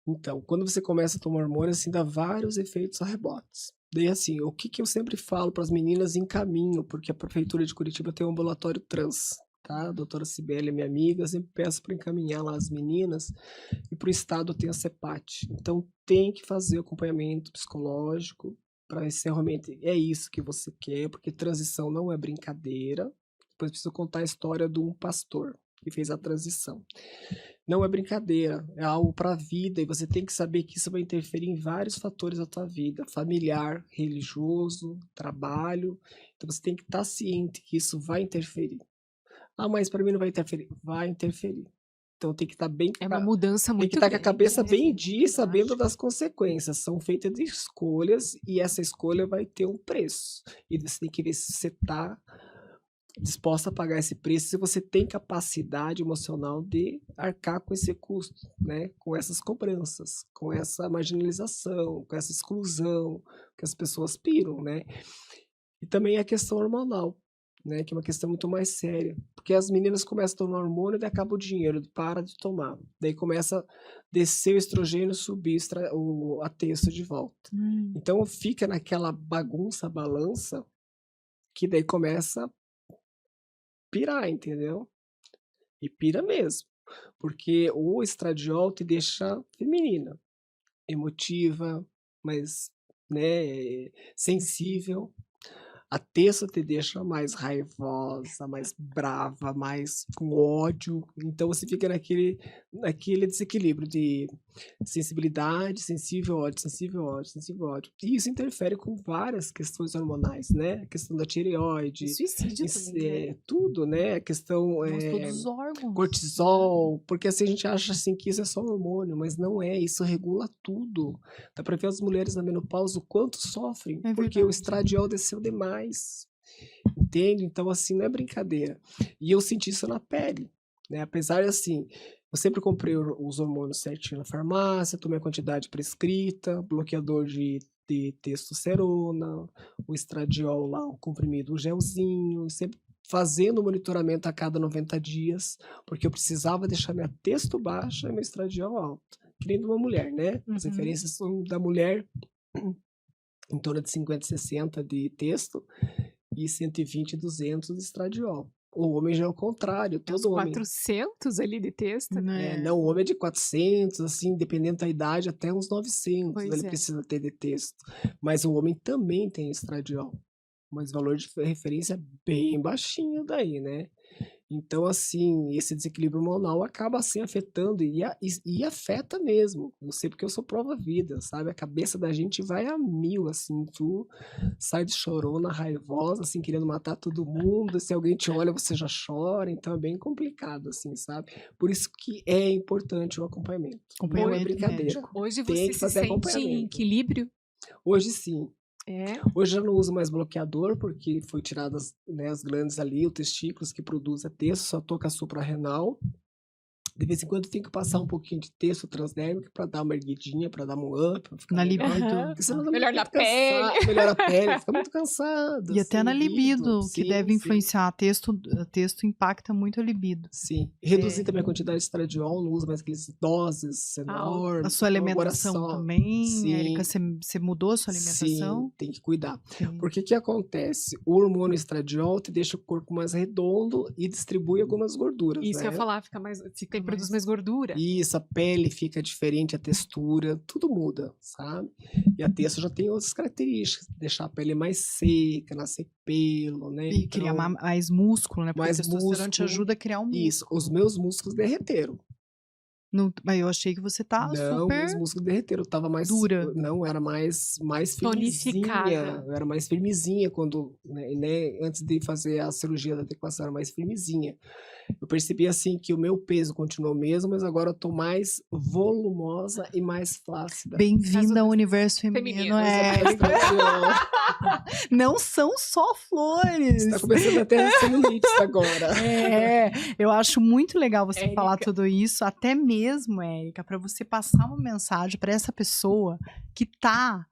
Então, quando você começa a tomar hormônio, assim, dá vários efeitos a rebotes. Daí, assim, o que que eu sempre falo para as meninas em caminho, porque a prefeitura de Curitiba tem um ambulatório trans, tá? A doutora Cibele é minha amiga, eu sempre peço para encaminhar lá as meninas, e para o estado tem a CEPAT. Então tem que fazer acompanhamento psicológico para ver se realmente é isso que você quer, porque transição não é brincadeira. Depois preciso contar a história de um pastor que fez a transição. Não é brincadeira, é algo para a vida e você tem que saber que isso vai interferir em vários fatores da tua vida, familiar, religioso, trabalho. Então você tem que estar ciente que isso vai interferir. Ah, mas para mim não vai interferir. Vai interferir. Então tem que estar bem É uma mudança tem que muito estar com a grande, cabeça né? bem em dia, sabendo Acho. das consequências. São feitas de escolhas e essa escolha vai ter um preço. E você tem que ver se você está disposta a pagar esse preço, se você tem capacidade emocional de arcar com esse custo, né? Com essas cobranças, com essa marginalização, com essa exclusão que as pessoas piram, né? E também a questão hormonal, né? Que é uma questão muito mais séria. Porque as meninas começam a tomar hormônio e acaba o dinheiro, para de tomar. Daí começa a descer o estrogênio, subir a testo de volta. Então fica naquela bagunça, balança, que daí começa a pirar, entendeu? E pira mesmo. Porque o estradiol te deixa feminina, emotiva, mais, né, sensível. A terça te deixa mais raivosa, mais brava, mais com ódio. Então você fica naquele desequilíbrio de sensibilidade, sensível, ódio, sensível, ódio, sensível, ódio. E isso interfere com várias questões hormonais, né? A questão da tireoide, Suicídio também, né? tudo, né? A questão Nossa, todos os órgãos. cortisol, porque assim a gente acha assim que isso é só hormônio, mas não é, isso regula tudo. Dá pra ver as mulheres na menopausa o quanto sofrem, É porque o verdade. estradiol desceu demais, entende? Então assim, não é brincadeira. E eu senti isso na pele, né? Apesar de assim, eu sempre comprei os hormônios certinho na farmácia, tomei a quantidade prescrita, bloqueador de testosterona, o estradiol lá, o comprimido, o gelzinho, sempre fazendo o monitoramento a cada 90 dias, porque eu precisava deixar minha testo baixa e meu estradiol alto. Que nem de uma mulher, né? As Uhum. referências são da mulher em torno de 50, 60 de testo e 120, 200 de estradiol. O homem já é o contrário, É uns todo homem. 400 ali de texto, né? Não, o homem é de 400, assim, dependendo da idade, até uns 900 Pois ele é. precisa ter de texto. Mas o homem também tem estradiol. Mas valor de referência é bem baixinho daí, né? Então, assim, esse desequilíbrio hormonal acaba, assim, afetando e afeta mesmo. Eu sei porque eu sou prova vida, sabe? A cabeça da gente vai a mil, assim, tu sai de chorona, raivosa, assim, querendo matar todo mundo. Se alguém te olha, você já chora. Então é bem complicado, assim, sabe? Por isso que é importante o acompanhamento. Não é Acompanhamento brincadeira. médico. Hoje Tem você que se fazer sente em acompanhamento. equilíbrio? Hoje sim. É. Hoje eu já não uso mais bloqueador, porque foi tiradas, né, as glândulas ali, os testículos que produzem testo, só tô com a suprarrenal. De vez em quando eu tenho que passar um pouquinho de testo transdérmico para dar uma erguidinha, para dar um up, pra ficar Na melhor. libido. Aham. Porque senão dá Melhor muito na pele. cansado, melhora a pele, fica muito cansado. E até assim, na libido, que Sim, deve sim. influenciar. Texto impacta muito a libido. Sim. Reduzir É. também a quantidade de estradiol, não uso mais aqueles doses enormes. A sua então agora alimentação só. também, Sim. Érica, você mudou a sua alimentação? Sim, tem que cuidar. Sim. Porque que acontece? O hormônio estradiol te deixa o corpo mais redondo e distribui algumas gorduras, Isso né? eu ia falar, produz mais gordura. Isso, a pele fica diferente, a textura, tudo muda, sabe? E a testo já tem outras características, deixar a pele mais seca, nascer pelo, né? E criar Então, mais músculo, né? Porque mais o testosterona te músculo. ajuda a criar um músculo. Isso, os meus músculos derreteram. Mas eu achei que você tá Não, super meus músculos derreteram. Eu tava mais. dura. Não, era mais firmezinha. Tonificada. Eu era mais firmezinha quando. Né, antes de fazer a cirurgia da adequação, era mais firmezinha. Eu percebi assim que o meu peso continuou o mesmo, mas agora eu tô mais volumosa e mais flácida. Bem-vinda ao Caso universo feminino, feminino, Mas é Érica. estradiol. Não são só flores. Tá começando a ter celulite agora. É, eu acho muito legal você Érica. falar tudo isso, até mesmo, Érica, para você passar uma mensagem para essa pessoa que tá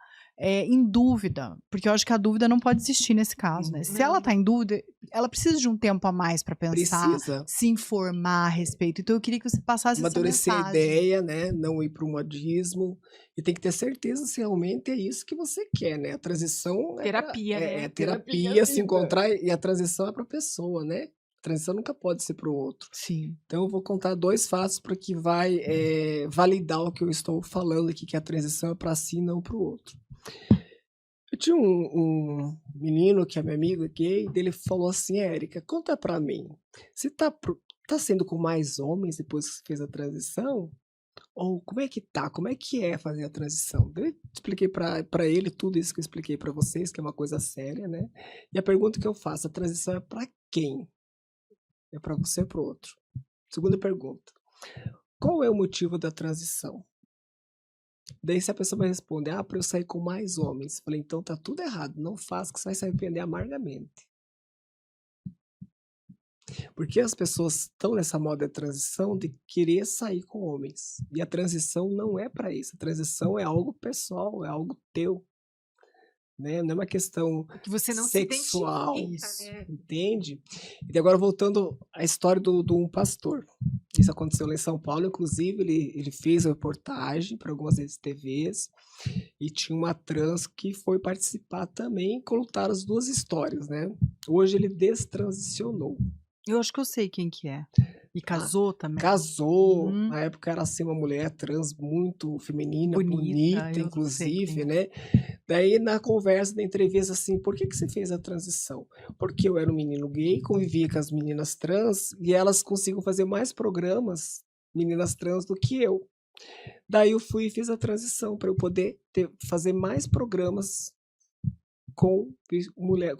em dúvida, porque eu acho que a dúvida não pode existir nesse caso, né? Se ela tá em dúvida, ela precisa de um tempo a mais para pensar, Precisa se informar a respeito. Então eu queria que você passasse essa amadurecer a mensagem. ideia, né? Não ir para o modismo. E tem que ter certeza se realmente é isso que você quer, né? A transição Terapia, né? é Terapia terapia, se vida. encontrar, e a transição é para a pessoa, né? A transição nunca pode ser para o outro. Sim. Então eu vou contar 2 fatos para que vai validar o que eu estou falando aqui, que a transição é para si, não para o outro. tinha um menino que é meu amigo gay, dele falou assim: Érica, conta pra mim, você tá sendo com mais homens depois que você fez a transição? Ou como é que tá? Como é que é fazer a transição? Daí eu expliquei pra ele tudo isso que eu expliquei pra vocês, que é uma coisa séria, né? E a pergunta que eu faço, a transição é pra quem? É pra você ou pro outro? Segunda pergunta, qual é o motivo da transição? Daí se a pessoa vai responder, pra eu sair com mais homens. Falei, então tá tudo errado, não faça que você vai se arrepender amargamente. Porque as pessoas estão nessa moda de transição de querer sair com homens. E a transição não é pra isso, a transição é algo pessoal, é algo teu, né? Não é uma questão Que você não se sexual, identifica, Isso. né? entende? E agora voltando à história do um pastor. Isso aconteceu lá em São Paulo, inclusive ele fez uma reportagem para algumas redes TVs e tinha uma trans que foi participar também, contaram as duas histórias, né? Hoje ele destransicionou. Eu acho que eu sei quem que é. E Ah, casou também. casou, Uhum. na época era assim uma mulher trans muito feminina, Bonita, bonita eu sei quem inclusive, é. né? Daí na conversa da entrevista assim, por que você fez a transição? Porque eu era um menino gay, convivia com as meninas trans e elas conseguiam fazer mais programas, meninas trans, do que eu. Daí eu fui e fiz a transição para eu poder fazer mais programas como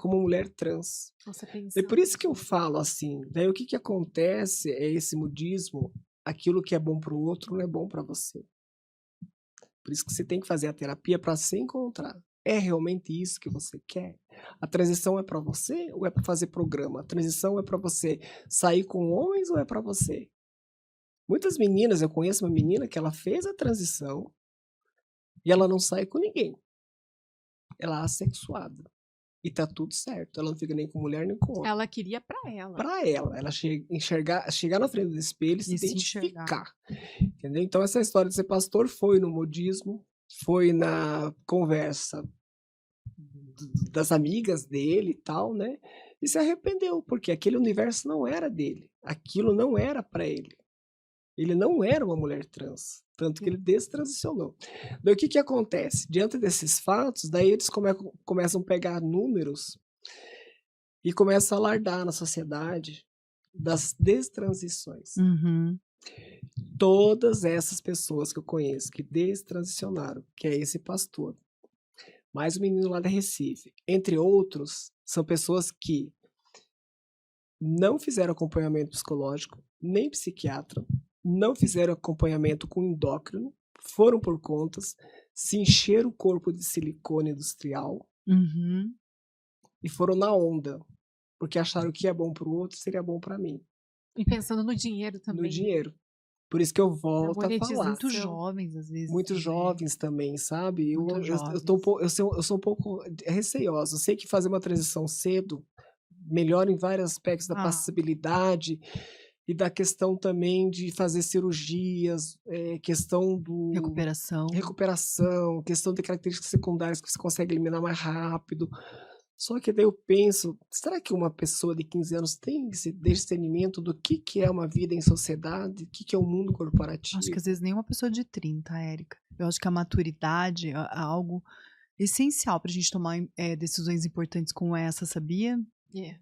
mulher trans. Nossa, É por pensando isso que eu nisso. falo assim, daí o que que acontece é esse modismo, aquilo que é bom para o outro não é bom para você. Por isso que você tem que fazer a terapia para se encontrar. É realmente isso que você quer? A transição é para você ou é para fazer programa? A transição é para você sair com homens ou é para você? Muitas meninas, eu conheço uma menina que ela fez a transição e ela não sai com ninguém. Ela é assexuada. E tá tudo certo. Ela não fica nem com mulher nem com homem. Ela queria pra ela. Pra ela chegar na frente do espelho e se E se enxergar. identificar. Entendeu? Então essa história de ser pastor foi no modismo, foi na conversa das amigas dele e tal, né? E se arrependeu, porque aquele universo não era dele. Aquilo não era pra ele. Ele não era uma mulher trans, tanto que ele destransicionou. Daí o que que acontece? Diante desses fatos, daí eles começam a pegar números e começam a alardar na sociedade das destransições. Uhum. Todas essas pessoas que eu conheço que destransicionaram, que é esse pastor, mais o menino lá da Recife, entre outros, são pessoas que não fizeram acompanhamento psicológico, nem psiquiatra, não fizeram acompanhamento com endócrino, foram por contas, se encheram o corpo de silicone industrial Uhum. e foram na onda, porque acharam que é bom para o outro seria bom para mim, E pensando no dinheiro no também, né? dinheiro. Por isso que eu Na volto a falar. Muito monetização. jovens, às vezes, Muito também. jovens também, sabe? Muito Eu sou um pouco receosa. Eu sei que fazer uma transição cedo melhora em vários aspectos da Ah. passibilidade e da questão também de fazer cirurgias, questão do recuperação, questão de características secundárias que você consegue eliminar mais rápido. Só que daí eu penso, será que uma pessoa de 15 anos tem esse discernimento do que é uma vida em sociedade, o que é o mundo corporativo? Acho que às vezes nem uma pessoa de 30, Érica. Eu acho que a maturidade é algo essencial pra gente tomar decisões importantes como essa, sabia? É.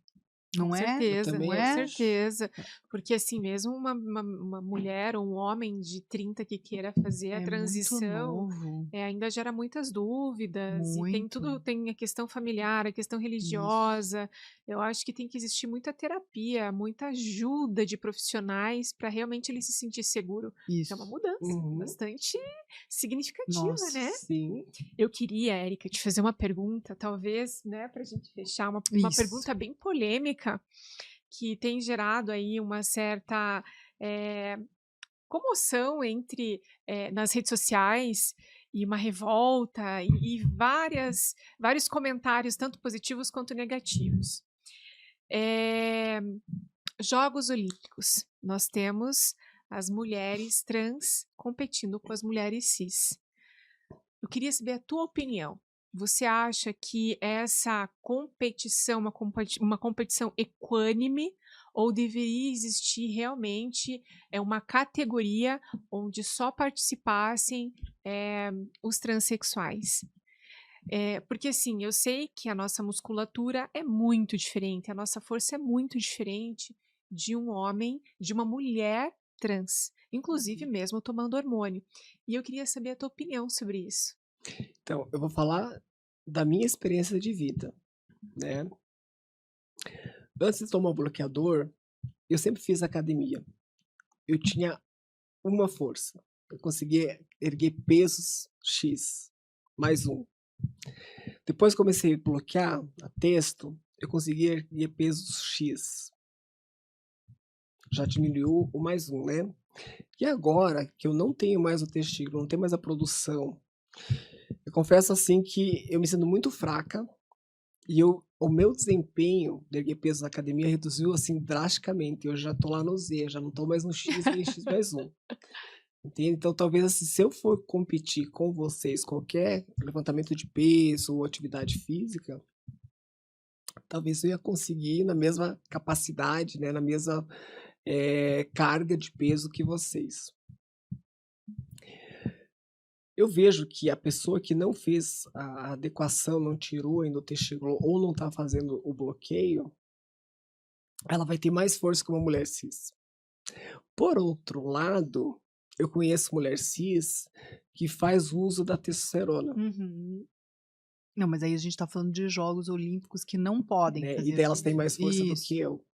Não Com é? certeza, também com Não é? certeza. Porque assim, mesmo uma mulher ou um homem de 30 que queira fazer a É muito transição, novo. ainda gera muitas dúvidas e tem Muito. tem a questão familiar, a questão Isso. religiosa. Eu acho que tem que existir muita terapia, muita ajuda de profissionais para realmente ele se sentir seguro. É uma Isso. mudança Uhum. bastante significativa, Nossa. né? Sim. Eu queria, Érica, te fazer uma pergunta, talvez, né, para a gente fechar, uma Isso. pergunta bem polêmica, que tem gerado aí uma certa comoção nas redes sociais e uma revolta e vários comentários, tanto positivos quanto negativos. Jogos Olímpicos. Nós temos as mulheres trans competindo com as mulheres cis. Eu queria saber a tua opinião. Você acha que essa competição, uma competição equânime, ou deveria existir realmente uma categoria onde só participassem os transexuais? Porque assim, eu sei que a nossa musculatura é muito diferente, a nossa força é muito diferente de um homem, de uma mulher trans, inclusive Uhum. mesmo tomando hormônio. E eu queria saber a tua opinião sobre isso. Então, eu vou falar da minha experiência de vida, né. Antes de tomar o bloqueador, eu sempre fiz academia. Eu tinha uma força, eu conseguia erguer pesos X, mais um. Depois comecei a bloquear a texto, eu conseguia erguer pesos X, já diminuiu o mais um, né. E agora que eu não tenho mais o testículo, não tenho mais a produção, eu confesso, assim, que eu me sinto muito fraca e o meu desempenho de erguer peso na academia reduziu, assim, drasticamente. Eu já tô lá no Z, já não tô mais no X nem X mais um, entende. Então talvez, assim, se eu for competir com vocês, qualquer levantamento de peso ou atividade física, talvez eu ia conseguir na mesma capacidade, né, na mesma, carga de peso que vocês. Eu vejo que a pessoa que não fez a adequação, não tirou ainda o testículo ou não tá fazendo o bloqueio, ela vai ter mais força que uma mulher cis. Por outro lado, eu conheço mulher cis que faz uso da testosterona, Uhum. Não, mas aí a gente tá falando de Jogos Olímpicos que não podem né, e fazer delas têm mais força do isso. que eu,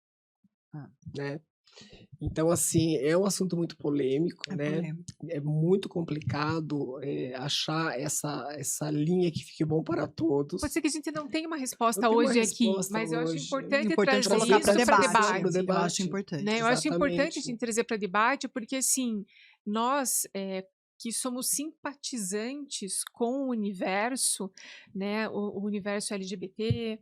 Ah, né. Então, assim, é um assunto muito polêmico, é né, polêmico. é muito complicado, achar essa linha que fique bom para todos. Pode ser que a gente não tenha uma Não resposta tem uma hoje aqui, resposta mas eu acho hoje. importante Importante trazer colocar para isso para debate. Pro debate. Eu acho debate. importante. Né, eu acho importante a Exatamente. gente trazer para debate, porque assim, nós, que somos simpatizantes com o universo, né, o universo LGBT,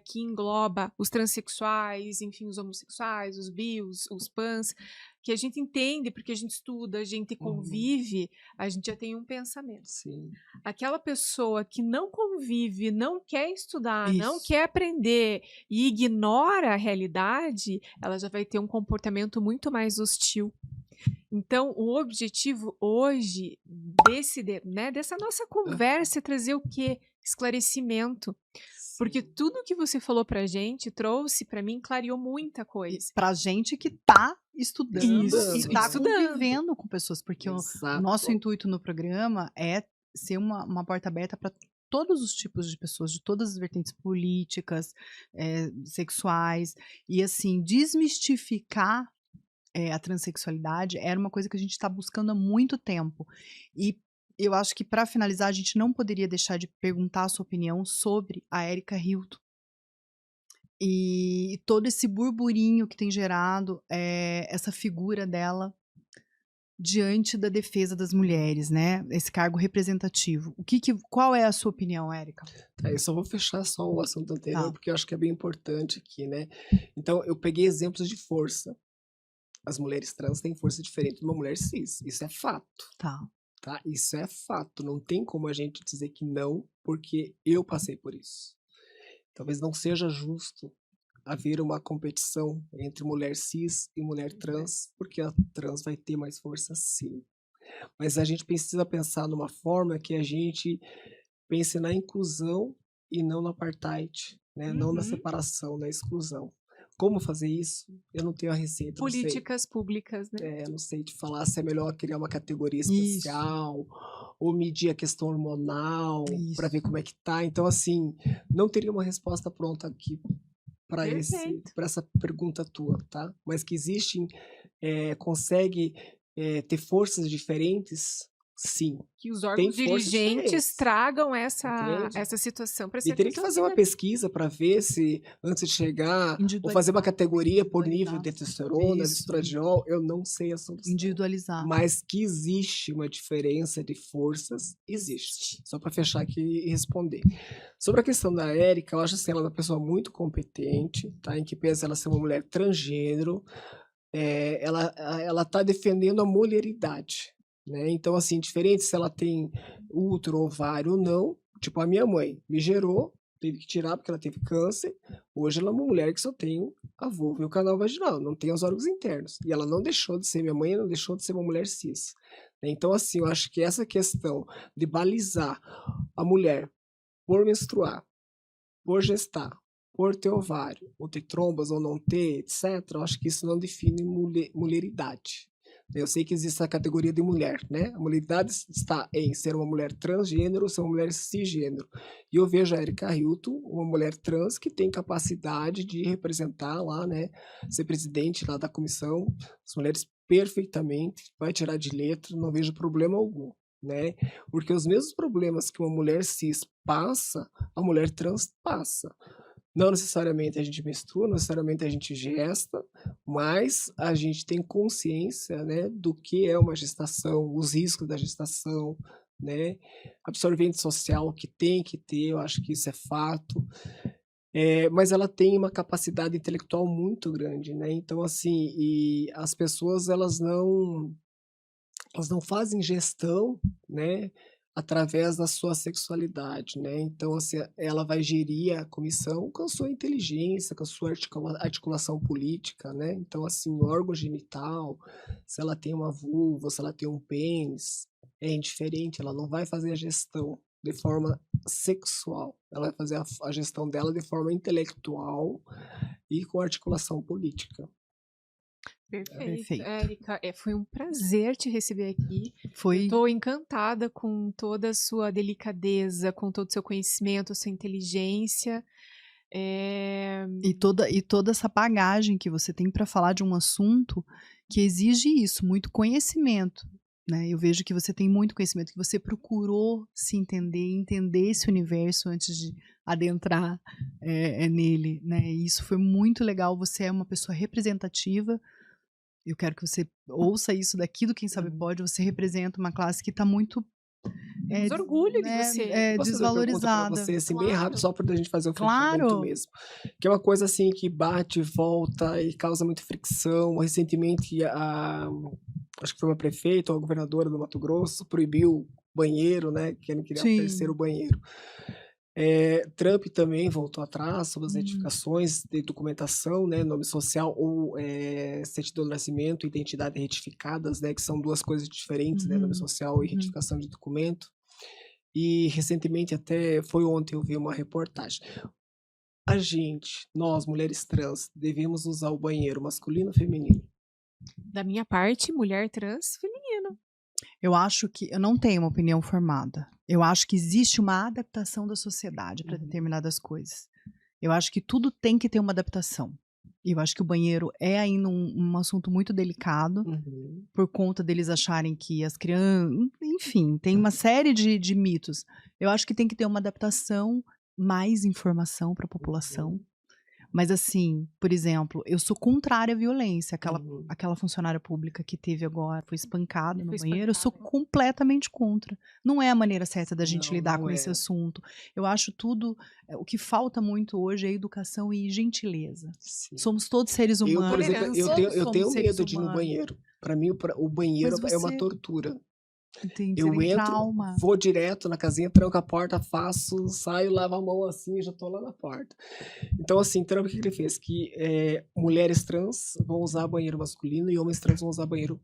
que engloba os transexuais, enfim, os homossexuais, os bis, os pans, que a gente entende, porque a gente estuda, a gente Uhum. convive, a gente já tem um pensamento. Sim. Aquela pessoa que não convive, não quer estudar, não Isso. quer aprender e ignora a realidade, ela já vai ter um comportamento muito mais hostil. Então, o objetivo hoje dessa nossa Aham. conversa é trazer o quê? Esclarecimento. Porque Sim. tudo que você falou pra gente, trouxe pra mim, clareou muita E coisa. pra gente que tá estudando e Estudando. tá Estudando. convivendo com pessoas, porque o nosso Exato. intuito no programa é ser uma porta aberta para todos os tipos de pessoas, de todas as vertentes políticas, sexuais, e assim, desmistificar a transexualidade era uma coisa que a gente está buscando há muito tempo. E eu acho que para finalizar, a gente não poderia deixar de perguntar a sua opinião sobre a Erika Hilton. E todo esse burburinho que tem gerado essa figura dela diante da defesa das mulheres, né? Esse cargo representativo. Qual é a sua opinião, Érica? Tá, eu só vou fechar só o assunto anterior, Tá. porque eu acho que é bem importante aqui, né. Então eu peguei exemplos de força. As mulheres trans têm força diferente de uma mulher cis, isso é fato, Tá. tá, isso é fato, não tem como a gente dizer que não, porque eu passei por isso. Talvez não seja justo haver uma competição entre mulher cis e mulher trans, porque a trans vai ter mais força sim. Mas a gente precisa pensar numa forma que a gente pense na inclusão e não no apartheid, né, não na Uhum. separação, na exclusão. Como fazer isso? Eu não tenho a receita, não sei. Políticas públicas, né? Não sei te falar se é melhor criar uma categoria Isso. especial ou medir a questão hormonal para ver Isso. como é que tá. Então, assim, não teria uma resposta pronta aqui para Perfeito. essa pergunta tua, tá? Mas que existem, consegue ter forças diferentes, sim. Que os Tem órgãos forças dirigentes diferentes, tragam essa entende? situação para E ser teria que fazer uma resolvida. pesquisa para ver se, antes de chegar, ou fazer uma Individualizar. categoria por nível de Individualizar. testosterona, de Isso. estradiol, eu não sei a solução. Individualizar. Mas que existe uma diferença de forças, existe. Só para fechar aqui e responder. Sobre a questão da Érica, eu acho assim, ela é uma pessoa muito competente, tá? Em que pese ela ser uma mulher transgênero, ela tá defendendo a mulheridade, né? Então, assim, diferente se ela tem útero, ovário ou não, tipo a minha mãe me gerou, teve que tirar porque ela teve câncer, hoje ela é uma mulher que só tem a vulva e o canal vaginal, não tem os órgãos internos. E ela não deixou de ser minha mãe, não deixou de ser uma mulher cis. Então, assim, eu acho que essa questão de balizar a mulher por menstruar, por gestar, por ter ovário, ou ter trombas ou não ter, etc., eu acho que isso não define mulheridade. Eu sei que existe a categoria de mulher, né? A mulheridade está em ser uma mulher transgênero ou ser uma mulher cisgênero. E eu vejo a Erika Hilton, uma mulher trans que tem capacidade de representar lá, né? Ser presidente lá da comissão, as mulheres perfeitamente, vai tirar de letra, não vejo problema algum, né? Porque os mesmos problemas que uma mulher cis passa, a mulher trans passa. Não necessariamente a gente menstrua, não necessariamente a gente gesta, mas a gente tem consciência, né, do que é uma gestação, os riscos da gestação, né, absorvente social que tem que ter, eu acho que isso é fato. Mas ela tem uma capacidade intelectual muito grande, né? Então, assim, e as pessoas elas não fazem gestão, né, através da sua sexualidade, né? Então, assim, ela vai gerir a comissão com a sua inteligência, com a sua articulação política, né? Então, assim, o órgão genital, se ela tem uma vulva, se ela tem um pênis, é indiferente, ela não vai fazer a gestão de forma sexual, ela vai fazer a gestão dela de forma intelectual e com articulação política. Perfeito, Perfeito. Érica. Foi um prazer te receber aqui. Foi. Estou encantada com toda a sua delicadeza, com todo o seu conhecimento, a sua inteligência. E toda essa bagagem que você tem para falar de um assunto que exige isso, muito conhecimento, né? Eu vejo que você tem muito conhecimento, que você procurou se entender esse universo antes de adentrar nele, né? E isso foi muito legal. Você é uma pessoa representativa. Eu quero que você ouça isso daqui do Quem Sabe Pode. Você representa uma classe que está muito Temos orgulho de né, você. Posso fazer uma pergunta para desvalorizada. você, assim, bem Claro. rápido, só para a gente fazer o fechamento Claro. mesmo. Que é uma coisa assim que bate, volta e causa muita fricção. Recentemente, acho que foi uma prefeita ou a governadora do Mato Grosso proibiu banheiro, né? Que ele queria um Sim. terceiro banheiro. Trump também voltou atrás sobre as retificações de documentação, né, nome social ou certidão de nascimento, identidade retificadas, né, que são duas coisas diferentes, né, nome social e retificação de documento. E recentemente, até foi ontem, eu vi uma reportagem. Nós, mulheres trans, devemos usar o banheiro masculino ou feminino? Da minha parte, mulher trans feminino. Eu acho que eu não tenho uma opinião formada. Eu acho que existe uma adaptação da sociedade para determinadas coisas. Eu acho que tudo tem que ter uma adaptação. E eu acho que o banheiro é ainda um assunto muito delicado, por conta deles acharem que as crianças. Enfim, tem uma série de mitos. Eu acho que tem que ter uma adaptação, mais informação para a população. Mas assim, por exemplo, eu sou contrária à violência. Aquela funcionária pública que teve agora, foi espancada no banheiro, eu sou completamente contra. Não é a maneira certa da gente lidar com esse assunto. Eu acho tudo. O que falta muito hoje é educação e gentileza. Sim. Somos todos seres humanos. Eu, por exemplo, eu tenho somos medo seres de ir no humanos. banheiro. Para mim, o banheiro Mas é uma você- tortura. Entendi, Eu você tem entro, trauma. vou direto na casinha, tranco a porta, faço, saio, lavo a mão assim e já tô lá na porta. Então, assim, Trump, o que ele fez? Que mulheres trans vão usar banheiro masculino e homens trans vão usar banheiro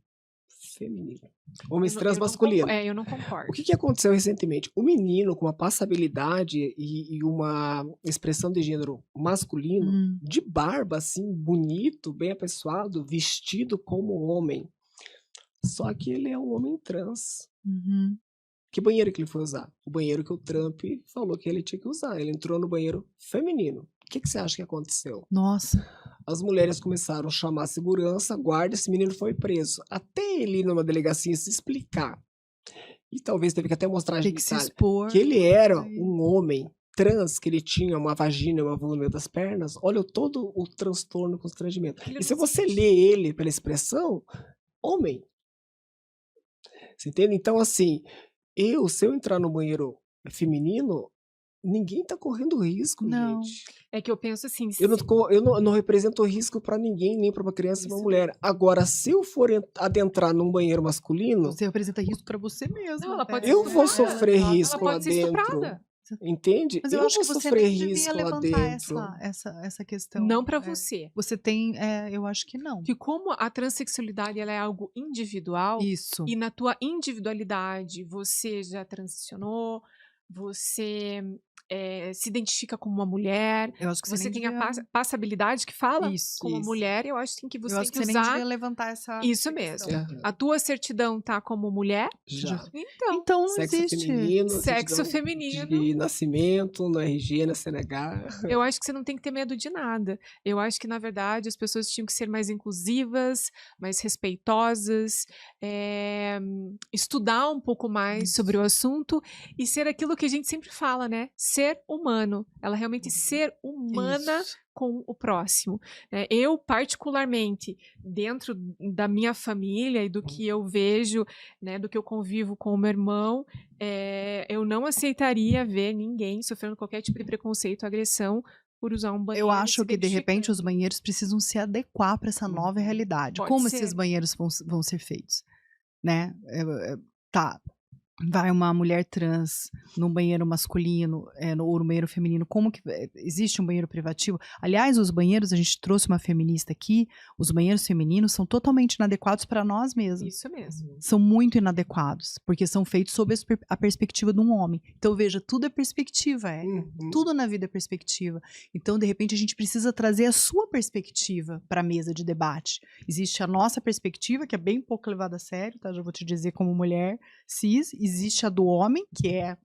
feminino. Homens trans masculino. Eu não concordo. O que aconteceu recentemente? O menino com uma passabilidade e uma expressão de gênero masculino, de barba, assim, bonito, bem apessoado, vestido como homem. Só que ele é um homem trans. Que banheiro que ele foi usar? O banheiro que o Trump falou que ele tinha que usar. Ele entrou no banheiro feminino. O que você acha que aconteceu? Nossa. As mulheres começaram a chamar a segurança, guarda, esse menino foi preso. Até ele ir numa delegacia se explicar. E talvez teve que até mostrar Tem que se expor. que ele era um homem trans, que ele tinha uma vagina e uma vulva no meio das pernas. Olha todo o transtorno, constrangimento. E se você lê ele pela expressão, homem. Você entende? Então, assim, se eu entrar no banheiro feminino, ninguém tá correndo risco, Não. gente. É que eu penso assim. Eu não represento risco pra ninguém, nem pra uma criança, nem pra uma mulher. Agora, se eu for adentrar num banheiro masculino, Você representa risco pra você mesmo. Não, ela pode eu ser vou estuprada. sofrer Ela risco lá pode ser estuprada. dentro. Entende? Mas eu acho vou que você sofrer nem devia risco lá levantar dentro. essa questão. Não pra você. Você tem, eu acho que não. Que como a transexualidade ela é algo individual, Isso. e na tua individualidade você já transicionou, você se identifica como uma mulher, Eu acho que você você nem tem a devia... passabilidade que fala Isso, como isso. mulher, eu acho que você Eu tem acho que que você nem usar devia levantar essa isso questão. mesmo. A tua certidão tá como mulher? Já. Então, Então não Sexo existe. feminino, sexo certidão feminino. de nascimento, no RG, na CNH. Eu acho que você não tem que ter medo de nada. Eu acho que, na verdade, as pessoas tinham que ser mais inclusivas, mais respeitosas, estudar um pouco mais sobre o assunto e ser aquilo que a gente sempre fala, né? Ser humano. Ela realmente ser humana Isso. com o próximo. Né? Eu, particularmente, dentro da minha família e do que eu vejo, né, do que eu convivo com o meu irmão, eu não aceitaria ver ninguém sofrendo qualquer tipo de preconceito, agressão, por usar um banheiro Eu e se acho que, de repente, os identificando. banheiros precisam se adequar para essa nova realidade. Pode Como ser. esses banheiros vão ser feitos? Né? Tá. Vai uma mulher trans num banheiro masculino ou no banheiro feminino, como que existe um banheiro privativo? Aliás, os banheiros, a gente trouxe uma feminista aqui, os banheiros femininos são totalmente inadequados para nós mesmos. Isso mesmo. São muito inadequados, porque são feitos sob a perspectiva de um homem. Então, veja, tudo é perspectiva, tudo na vida é perspectiva. Então, de repente, a gente precisa trazer a sua perspectiva para a mesa de debate. Existe a nossa perspectiva, que é bem pouco levada a sério, tá? Já vou te dizer como mulher cis. Existe a do homem, que é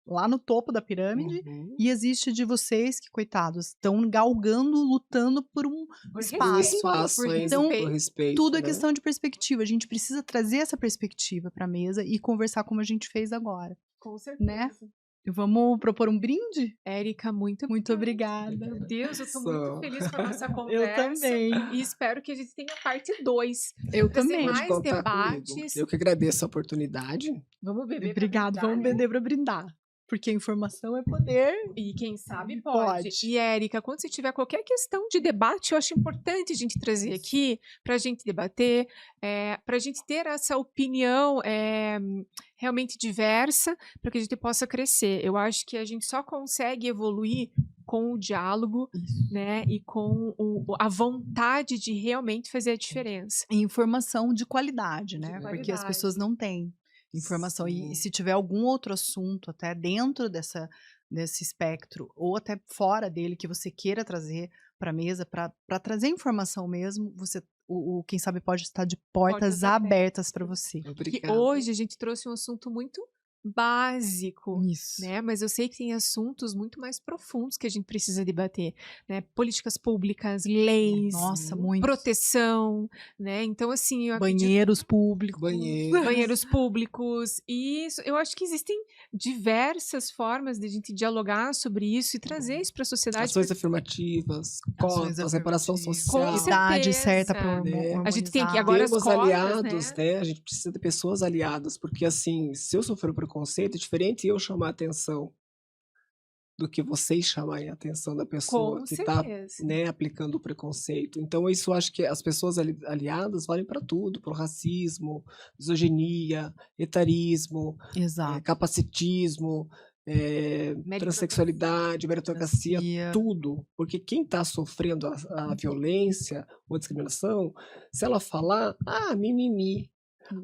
lá no topo da pirâmide, e existe de vocês que, coitados, estão galgando, lutando por um espaço. Um espaço ainda, Então, por respeito, tudo é né? questão de perspectiva. A gente precisa trazer essa perspectiva para a mesa e conversar como a gente fez agora. Com certeza. Né? Vamos propor um brinde? Érica, muito obrigada. Meu Deus, eu tô Só. muito feliz com a nossa Eu conversa. também. E espero que a gente tenha parte 2. Eu Trazer também. Pode mais contar debates. comigo. Eu que agradeço a oportunidade. Vamos beber pra Obrigado. brindar, Vamos né? beber para brindar. Porque a informação é poder. E quem sabe pode. Pode. E, Érica, quando você tiver qualquer questão de debate, eu acho importante a gente trazer aqui para a gente debater, para a gente ter essa opinião realmente diversa, para que a gente possa crescer. Eu acho que a gente só consegue evoluir com o diálogo, né, e com a vontade de realmente fazer a diferença. Informação de qualidade, né? Porque as qualidade. pessoas não têm informação. Sim. E se tiver algum outro assunto, até dentro desse espectro, ou até fora dele, que você queira trazer para a mesa, para trazer informação mesmo, quem sabe pode estar de portas abertas para você. Que Obrigado. hoje a gente trouxe um assunto muito básico, Isso. né? Mas eu sei que tem assuntos muito mais profundos que a gente precisa debater, né? Políticas públicas, leis, Nossa, muito. proteção, né? Então, assim, eu acredito Banheiros públicos. banheiros públicos. E eu acho que existem diversas formas de a gente dialogar sobre isso e trazer isso para a sociedade. Ações afirmativas, Ações cotas, reparação afirmativas. social. Com Idade certeza. certa para Né? A gente tem que agora as Temos cotas, aliados, né? né? A gente precisa de pessoas aliadas, porque assim, se eu sofrer preconceito, é diferente eu chamar a atenção do que vocês chamarem a atenção da pessoa Com que está, certeza. né, aplicando o preconceito. Então, isso eu acho que as pessoas aliadas valem para tudo, para o racismo, misoginia, etarismo, Exato. capacitismo, transexualidade, meritocracia, tudo. Porque quem está sofrendo a violência ou a discriminação, se ela falar, mimimi.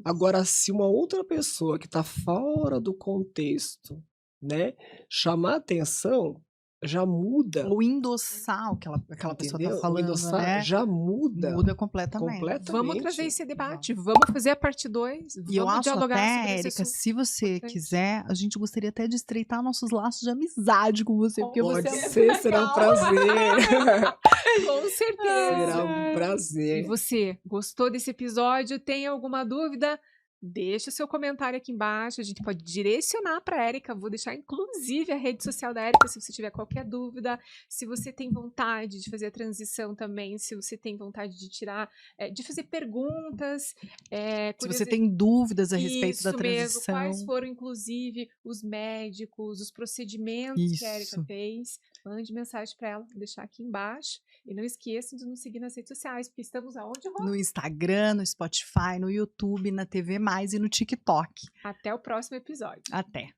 Agora, se uma outra pessoa que está fora do contexto, né, chamar atenção, já muda. Ou endossar o que aquela pessoa está Entendeu? falando, Endossar né? já muda. Muda completamente. Vamos trazer esse debate, vamos fazer a parte 2, E eu vamos acho dialogar até, sobre esse Érica, assunto. se você quiser, a gente gostaria até de estreitar nossos laços de amizade com você, porque Pode você é ser, será um prazer. Com certeza. Será um E prazer. você, gostou desse episódio? Tem alguma dúvida? Deixa o seu comentário aqui embaixo, a gente pode direcionar para a Érica, vou deixar inclusive a rede social da Érica se você tiver qualquer dúvida, se você tem vontade de fazer a transição também, se você tem vontade de tirar, de fazer perguntas. Se você tem dúvidas a respeito da Isso mesmo, transição. quais foram inclusive os médicos, os procedimentos que a Érica fez, mande mensagem para ela, vou deixar aqui embaixo. E não esqueçam de nos seguir nas redes sociais, porque estamos aonde, Rô? No Instagram, no Spotify, no YouTube, na TV Mais e no TikTok. Até o próximo episódio. Até.